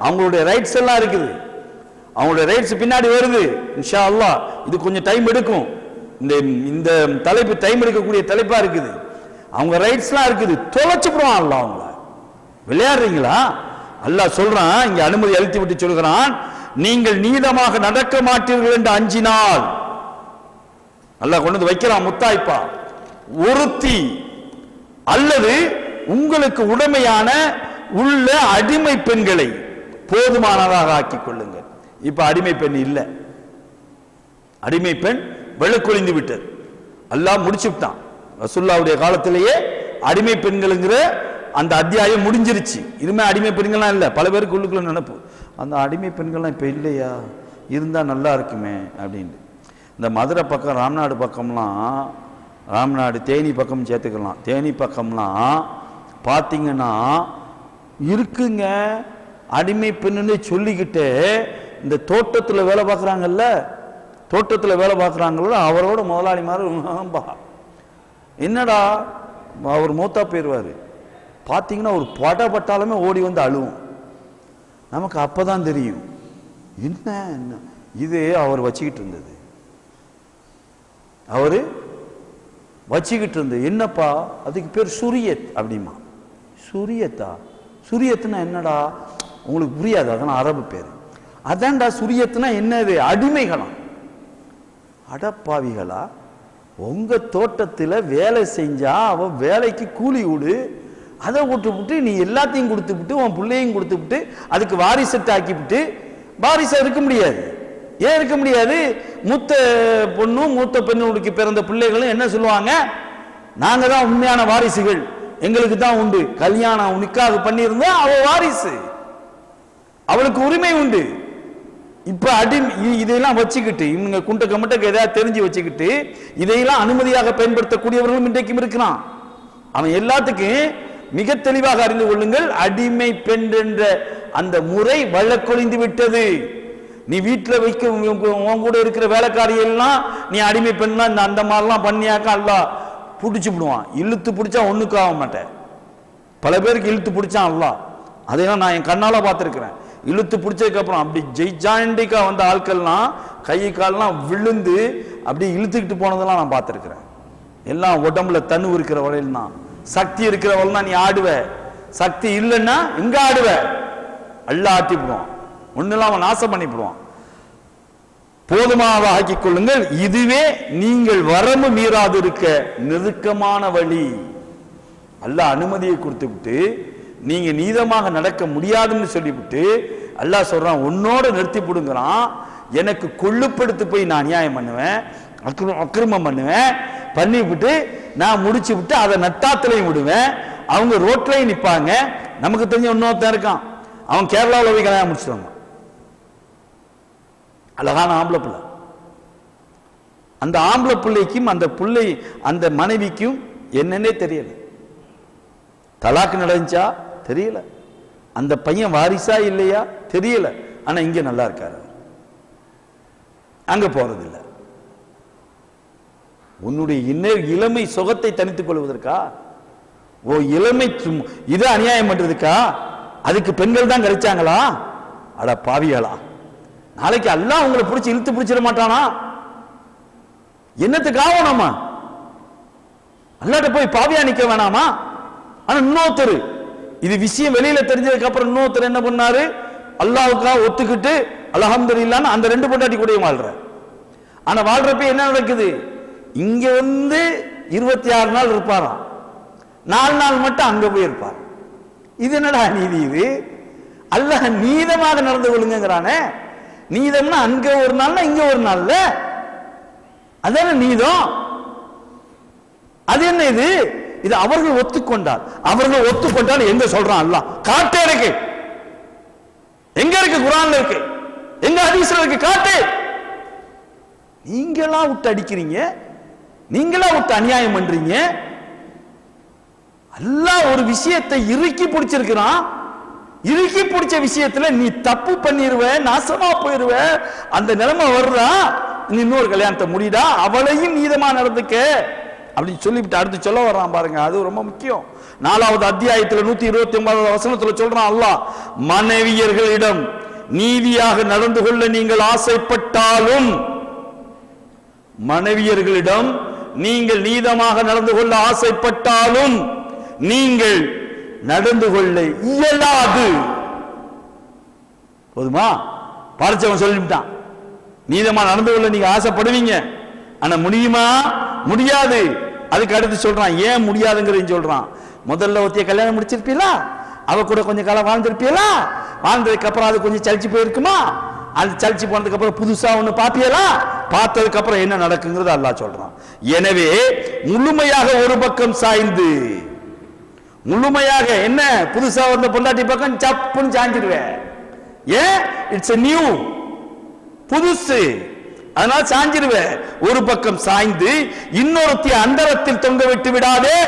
அவங்களுடைய ரைட்ஸ் எல்லாம் இருக்குது. அவங்களுடைய ரைட்ஸ் பின்னாடி வருது இன்ஷா அல்லாஹ். இது கொஞ்சம் டைம் எடுக்கும். இந்த தலைப்பு டைம் எடுக்கக்கூடிய தலைப்பா இருக்குது. அவங்க ரைட்ஸ்லாம் இருக்குது. தொலைச்சுப்புறோம் அல்லாஹ். அவங்கள விளையாடுறீங்களா? அல்லாஹ் சொல்றான், இங்க அனுமதி அளித்து விட்டு சொல்கிறான், நீங்கள் நீதமாக நடக்க மாட்டீர்கள் என்று அஞ்சினால். அல்லாஹ் கொண்டு வந்து வைக்கிறான் முத்தாய்ப்பா. ஒருத்தி அல்லது உங்களுக்கு உடமையான உள்ள அடிமை பெண்களை போதுமானதாக ஆக்கிக் கொள்ளுங்கள். இப்ப அடிமை பெண் இல்ல, அடிமை பெண் வெள்ளக்குழிந்து விட்டது. அல்லாஹ் முடிச்சுட்டான். ரசூலுல்லாஹ்வுடைய காலத்திலேயே அடிமை பெண்கள்ங்கிற அந்த அத்தியாயம் முடிஞ்சிருச்சு. இதுமே அடிமை பெண்கள்லாம் இல்லை. பல பேருக்கு உள்ளுக்குள்ள நினைப்பு, அந்த அடிமை பெண்கள்லாம் இப்ப இல்லையா, இருந்தா நல்லா இருக்குமே அப்படின்னு. இந்த மதுரை பக்கம், ராம்நாடு பக்கம்லாம், ராம்நாடு தேனி பக்கம் சேர்த்துக்கலாம். தேனி பக்கம்லாம் பார்த்தீங்கன்னா இருக்குங்க. அடிமை பெண்ணுன்னு சொல்லிக்கிட்டு இந்த தோட்டத்தில் வேலை பார்க்குறாங்கல்ல, தோட்டத்தில் வேலை பார்க்குறாங்கல்ல, அவரோட முதலாளி மாதிரி என்னடா அவர் மூத்தா போயிடுவார். பார்த்தீங்கன்னா ஒரு பட்டாலுமே ஓடி வந்து அழுவும். நமக்கு அப்பதான் தெரியும் என்ன இது அவர் வச்சுக்கிட்டு இருந்தது. அவரு வச்சுக்கிட்டு இருந்தது என்னப்பா, அதுக்கு பேர் சுரியத் அப்படிமா. சுரியத்தா? சுரியத்துனா என்னடா உங்களுக்கு புரியாது, அதான் அரபு பேர். அதான்டா சுரியத்துனா என்னது? அடிமைகளா? அடப்பாவிகளா, உங்க தோட்டத்தில் வேலை செஞ்சா அவ வேலைக்கு கூலி விடு, அதை விட்டு நீ எல்லாத்தையும் கொடுத்து விட்டு உன் பிள்ளையும் கொடுத்து விட்டு அதுக்கு வாரிசத்தை ஆக்கி விட்டு வாரிசா இருக்க முடியாது. ஏன் இருக்க முடியாது? மூத்த பொண்ணும் மூத்த பெண்ணுக்கு பிறந்த பிள்ளைகளும் என்ன சொல்லுவாங்க, நாங்க தான் உண்மையான வாரிசுகள், எங்களுக்கு தான் உண்டு. கல்யாணம் நிக்காது பண்ணியிருந்தா அவ வாரிசு, அவளுக்கு உரிமை உண்டு. இப்ப இதையெல்லாம் வச்சுக்கிட்டு இவங்க குண்ட கமட்டக்கு ஏதாவது தெரிஞ்சு வச்சுக்கிட்டு இதையெல்லாம் அனுமதியாக பயன்படுத்தக்கூடியவர்களும் இன்றைக்கும் இருக்கிறான். அவன் எல்லாத்துக்கும் மிக தெளிவாக அறிந்து கொள்ளுங்கள், அடிமை பெண் என்ற அந்த முறை வழக்கொழிந்து விட்டது. நீ வீட்டில் வைக்க உன் கூட இருக்கிற வேலைக்காரியெல்லாம் நீ அடிமை பெண்ணா இந்த அந்த மாதிரிலாம் பண்ணியாக்க அல்லா பிடிச்சி விடுவான். இழுத்து பிடிச்சா ஒண்ணுக்கு ஆக மாட்டேன். பல பேருக்கு இழுத்து பிடிச்சான் அல்லா, அதையெல்லாம் நான் என் கண்ணால பார்த்துருக்கிறேன். இழுத்து பிடிச்சதுக்கு அப்புறம் அப்படி ஜெய்ஜாண்டிக்கா வந்த ஆட்கள்லாம் கை கால்லாம் விழுந்து அப்படி இழுத்துக்கிட்டு போனதெல்லாம் நான் பார்த்துருக்கிறேன். எல்லாம் உடம்புல தண்ணு இருக்கிற வரையில் தான், சக்தி இருக்கிறவள் தான் நீ ஆடுவ, சக்தி இல்லைன்னா எங்க ஆடுவ? அல்லா ஆட்டிவிடுவான், ஒண்ணு இல்லாம நாசம் பண்ணிவிடுவான். போதுமாக ஆக்கிக் கொள்ளுங்கள். இதுவே நீங்கள் வரம்பு மீறாது இருக்க நெருக்கமான வழி. அல்லாஹ் அனுமதியை கொடுத்து விட்டு நீங்க நீதமாக நடக்க முடியாதுன்னு சொல்லிவிட்டு அல்லாஹ் சொல்றான் உன்னோட நிறுத்தி போடுங்கிறான். எனக்கு கொள்ளுப்படுத்து போய் நான் அநியாயம் பண்ணுவேன், அக்கிரமம் பண்ணுவேன், பண்ணிவிட்டு நான் முடிச்சு விட்டு அதை நட்டாத்திலையும் விடுவேன். அவங்க ரோட்லையும் நிற்பாங்க. நமக்கு தெரிஞ்ச இன்னொருத்தன் இருக்கான், அவன் கேரளாவில் போய் கல்யாணம் முடிச்சுடுவாங்க. அழகான ஆம்பளை பிள்ளை. அந்த ஆம்பளை பிள்ளைக்கும் அந்த பிள்ளை அந்த மனைவிக்கும் என்னன்னே தெரியல. தலாக்கு நடந்துச்சா தெரியல, அந்த பையன் வாரிசா இல்லையா தெரியல. ஆனா இங்க நல்லா இருக்காரு, அங்க போறதில்லை. உன்னுடைய இளமை சுகத்தை தனித்துக் கொள்வதற்கா? ஓ இளமை இதை அநியாயம் பண்றதுக்கா? அதுக்கு பெண்கள் தான் கிடைச்சாங்களா? அட பாவிகளா, நாளைக்கு அல்லாஹ் உங்களை பிடிச்சி இழுத்து பிடிச்சிட மாட்டானா? என்னத்துக்கு ஆகணுமா? அல்லாட்ட போய் பாவியா நிக்க வேணாமா? ஆனா இன்னொருத்தர் இது விஷயம் வெளியில தெரிஞ்சதுக்கு அப்புறம் இன்னொருத்தர் என்ன பண்ணாரு, அல்லாஹ்வுக்காக ஒத்துக்கிட்டு அல்ஹம்துலில்லாஹ் அந்த ரெண்டு பொண்டாட்டி கூட வாழ்ற. ஆனா வாழ்றப்ப என்ன நடக்குது, இங்க வந்து 26 நாள் இருப்பாராம், 4 நாள் மட்டும் அங்க போய் இருப்பார். இது என்னடா நீதி? இது அல்லாஹ் நீதமாக நடந்து கொள்ளுங்கிறானே. நீதம்னா அங்க ஒரு நாள்னா இங்க ஒரு நாள்ல, அதான நீதம். அது என்ன இது? இது அவர்கள் ஒத்துக்கொண்டால், அவர்கள் ஒத்துக்கொண்டால் எங்க சொல்றான் அல்லாஹ்? காட்டு இருக்கு, எங்க இருக்கு? குர்ஆன்ல இருக்கு, எங்க ஹதீஸ்ல இருக்கு? காட்டு. நீங்களா விட்டு அடிக்கிறீங்க, நீங்களா விட்டு அநியாயம் பண்றீங்க. அல்லாஹ் ஒரு விஷயத்தை இறுக்கி பிடிச்சிருக்கிறான். இறுக்கி பிடிச்ச விஷயத்துல நீ தப்பு பண்ணிருவ, நாசமா போயிருவ. அந்த நிலைமை வருதா, நீ இன்னொரு கல்யாணத்தை முடிடா, அவளையும் நீதமா நடந்துக்க அப்படின்னு சொல்லிவிட்டு அடுத்து சொல்ல வர்றான் பாருங்க. அது ரொம்ப முக்கியம். 4வது அத்தியாயத்தில் 129வது வசனத்துல சொல்றான் அல்லாஹ், மனைவியர்களிடம் நீதியாக நடந்து கொள்ள நீங்கள் ஆசைப்பட்டாலும், மனைவியர்களிடம் நீங்கள் நீதமாக நடந்து கொள்ள ஆசைப்பட்டாலும் நீங்கள் நடந்து கொள்ள இயலாது. போதுமா? பார்ச்சவன் சொல்லிவிட்டான், நீதமா நடந்து கொள்ள நீங்க ஆசைப்படுவீங்க, ஆனா முடியுமா? முடியாது. அதுக்கு அடுத்து சொல்றான் ஏன் முடியாதுங்கிறதையும் சொல்றான். முதல்ல ஒருத்திய கல்யாணம் முடிச்சிருப்பீங்களா, அவ கூட கொஞ்சம் காலம் வாழ்ந்திருப்பீங்களா, வாழ்ந்ததுக்கு அப்புறம் அது கொஞ்சம் சலிச்சு போயிருக்குமா, அது சலிச்சு போனதுக்கு அப்புறம் புதுசா ஒண்ணு பாப்பியலா, பார்த்ததுக்கு அப்புறம் என்ன நடக்குங்கிறது அல்லாஹ் சொல்றான். எனவே முழுமையாக ஒரு பக்கம் சாய்ந்து, முழுமையாக என்ன புதுசா வந்த பொண்டாட்டி பக்கம் சப்புன்னு சாஞ்சிருவேன். ஏன்? இட்ஸ் நியூ, புதுசு, அதனால சாஞ்சிருவேன். ஒரு பக்கம் சாய்ந்து இன்னொருத்திய அந்தரத்தில் தொங்க விட்டு விடாதே,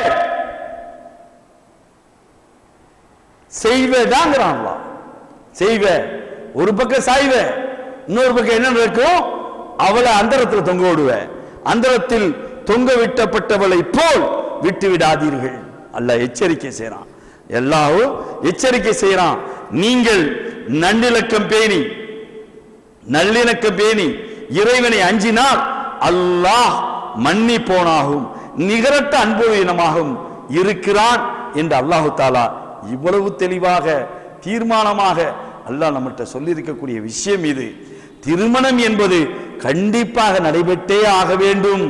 செய்வதாங்கிறான். செய்வ, ஒரு பக்கம் சாய்வ, இன்னொரு பக்கம் என்ன நடக்கும்? அவளை அந்தரத்தில் தொங்க விடுவ. அந்தரத்தில் தொங்க விட்டப்பட்டவளை போல் விட்டு விடாதீர்கள். அல்லாஹ் எச்சரிக்கை செய்யறான். எல்லாரும் எச்சரிக்கை செய்யறான். நீங்கள் நல்லிணக்கம் பேணி இறைவனை அஞ்சினால் அல்லாஹ் மன்னிப்போனாகும் நிகரற்ற அன்புயினமாகவும் இருக்கிறான் என்று அல்லாஹு தாலா இவ்வளவு தெளிவாக தீர்மானமாக அல்லாஹ் நம்மகிட்ட சொல்லி இருக்கக்கூடிய விஷயம் இது. திருமணம் என்பது கண்டிப்பாக நடைபெற்றே ஆக வேண்டும்.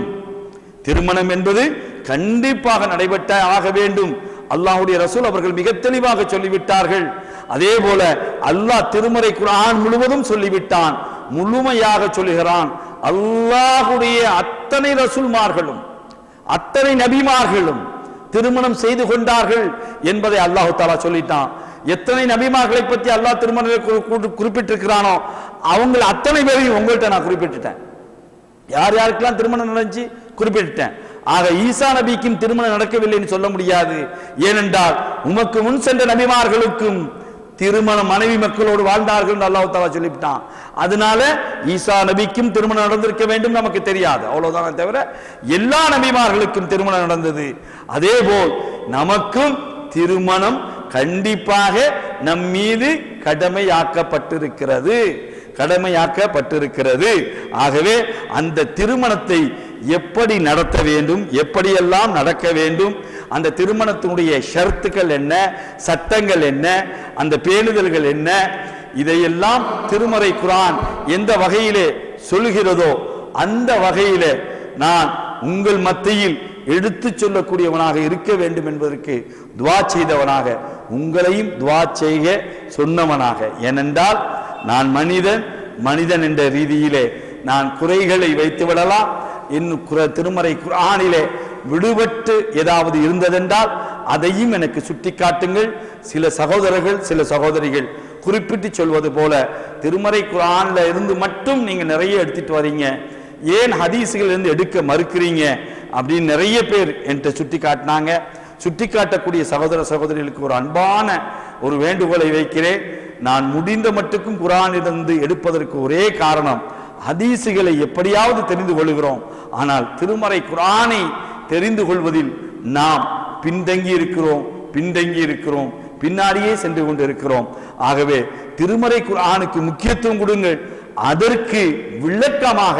திருமணம் என்பது கண்டிப்பாக நடைபெற்றே ஆக வேண்டும். அல்லாஹ்வுடைய ரசூல் அவர்கள் மிக தெளிவாக சொல்லிவிட்டார்கள். அதே போல அல்லாஹ் திருமறை குர்ஆன் முழுவதும் சொல்லிவிட்டான், முழுமையாக சொல்லுகிறான். அல்லாஹ்வுடைய அத்தனை ரசூல்மார்களும் அத்தனை நபிமார்களும் திருமணம் செய்து கொண்டார்கள் என்பதை அல்லாஹ் தஆலா சொல்லிட்டான். எத்தனை நபிமார்களை பற்றி அல்லாஹ் திருமணத்தை குறிப்பிட்டிருக்கிறானோ அவங்க அத்தனை பேரையும் உங்கள்கிட்ட நான் குறிப்பிட்டுட்டேன். யார் யாருக்கெல்லாம் திருமணம் நடந்துச்சு குறிப்பிட்டுட்டேன். ஆக ஈசா நபிக்கும் திருமணம் நடக்கவில்லைன்னு சொல்ல முடியாது. ஏனென்றால் உமக்கு முன் சென்ற நபிமார்களுக்கும் திருமண மனைவி மக்களோடு வாழ்ந்தார்கள் என்று அல்லாஹ் தஆலா சொல்லிவிட்டான். அதனால ஈசா நபிக்கும் திருமணம் நடந்திருக்க வேண்டும் நமக்கு தெரியாது, அவ்வளவுதானே தவிர எல்லா நபிமார்களுக்கும் திருமணம் நடந்தது. அதே போல் நமக்கும் திருமணம் கண்டிப்பாக நம் மீது கடமையாக்கப்பட்டிருக்கிறது. ஆகவே அந்த திருமணத்தை எப்படி நடத்த வேண்டும், எப்படியெல்லாம் நடக்க வேண்டும், அந்த திருமணத்தினுடைய ஷர்த்துக்கள் என்ன, சட்டங்கள் என்ன, அந்த பேணுதல்கள் என்ன, இதையெல்லாம் திருமறை குர்ஆன் எந்த வகையிலே சொல்லுகிறதோ அந்த வகையிலே நான் உங்கள் மத்தியில் எடுத்து சொல்லக்கூடியவனாக இருக்க வேண்டும் என்பதற்கு துவா செய்தவனாக, உங்களையும் துவா செய்ய சொன்னவனாக. ஏனென்றால் நான் மனிதன் என்ற ரீதியிலே நான் குறைகளை வைத்து விடலாம். இன்னும் திருமறை குர்ஆனிலே விடுபட்டு ஏதாவது இருந்ததென்றால் அதையும் எனக்கு சுட்டி காட்டுங்கள். சில சகோதரர்கள் சில சகோதரிகள் குறிப்பிட்டு சொல்வது போல திருமறை குர்ஆன்ல இருந்து மட்டும் நீங்க நிறைய எடுத்துட்டு வரீங்க, ஏன் ஹதீஸ்கள் இருந்து எடுக்க மறுக்கிறீங்க அப்படின்னு நிறைய பேர் என்கிட்ட சுட்டி காட்டினாங்க. சுட்டி காட்டக்கூடிய சகோதர சகோதரிகளுக்கு ஒரு அன்பான ஒரு வேண்டுகோளை வைக்கிறேன். நான் முடிந்த மட்டுக்கும் குர்ஆனிலிருந்து எடுப்பதற்கு ஒரே காரணம், ஹதீசுகளை எப்படியாவது தெரிந்து கொள்கிறோம், ஆனால் திருமறை குர்ஆனை தெரிந்து கொள்வதில் நாம் பின்தங்கி இருக்கிறோம், பின்னாடியே சென்று கொண்டிருக்கிறோம். ஆகவே திருமறை குர்ஆனுக்கு முக்கியத்துவம் கொடுங்கள், அதற்கு விளக்கமாக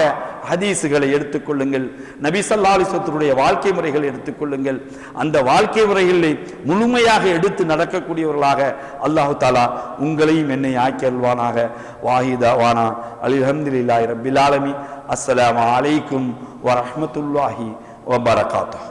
ஹதீசுகளை எடுத்துக்கொள்ளுங்கள், நபி ஸல்லல்லாஹு அலைஹி வஸல்லம் வாழ்க்கை முறைகளை எடுத்துக்கொள்ளுங்கள். அந்த வாழ்க்கை முறைகளை முழுமையாக எடுத்து நடக்கக்கூடியவர்களாக அல்லாஹு தஆலா உங்களையும் என்னை ஆக்கி அருள்வானாக. வாஹிதாவானா அல்ஹம்துலில்லாஹி ரப்பில் ஆலமீன். அஸ்ஸலாமு அலைக்கும் வரஹ்மத்துல்லாஹி வபரகாத்துஹு.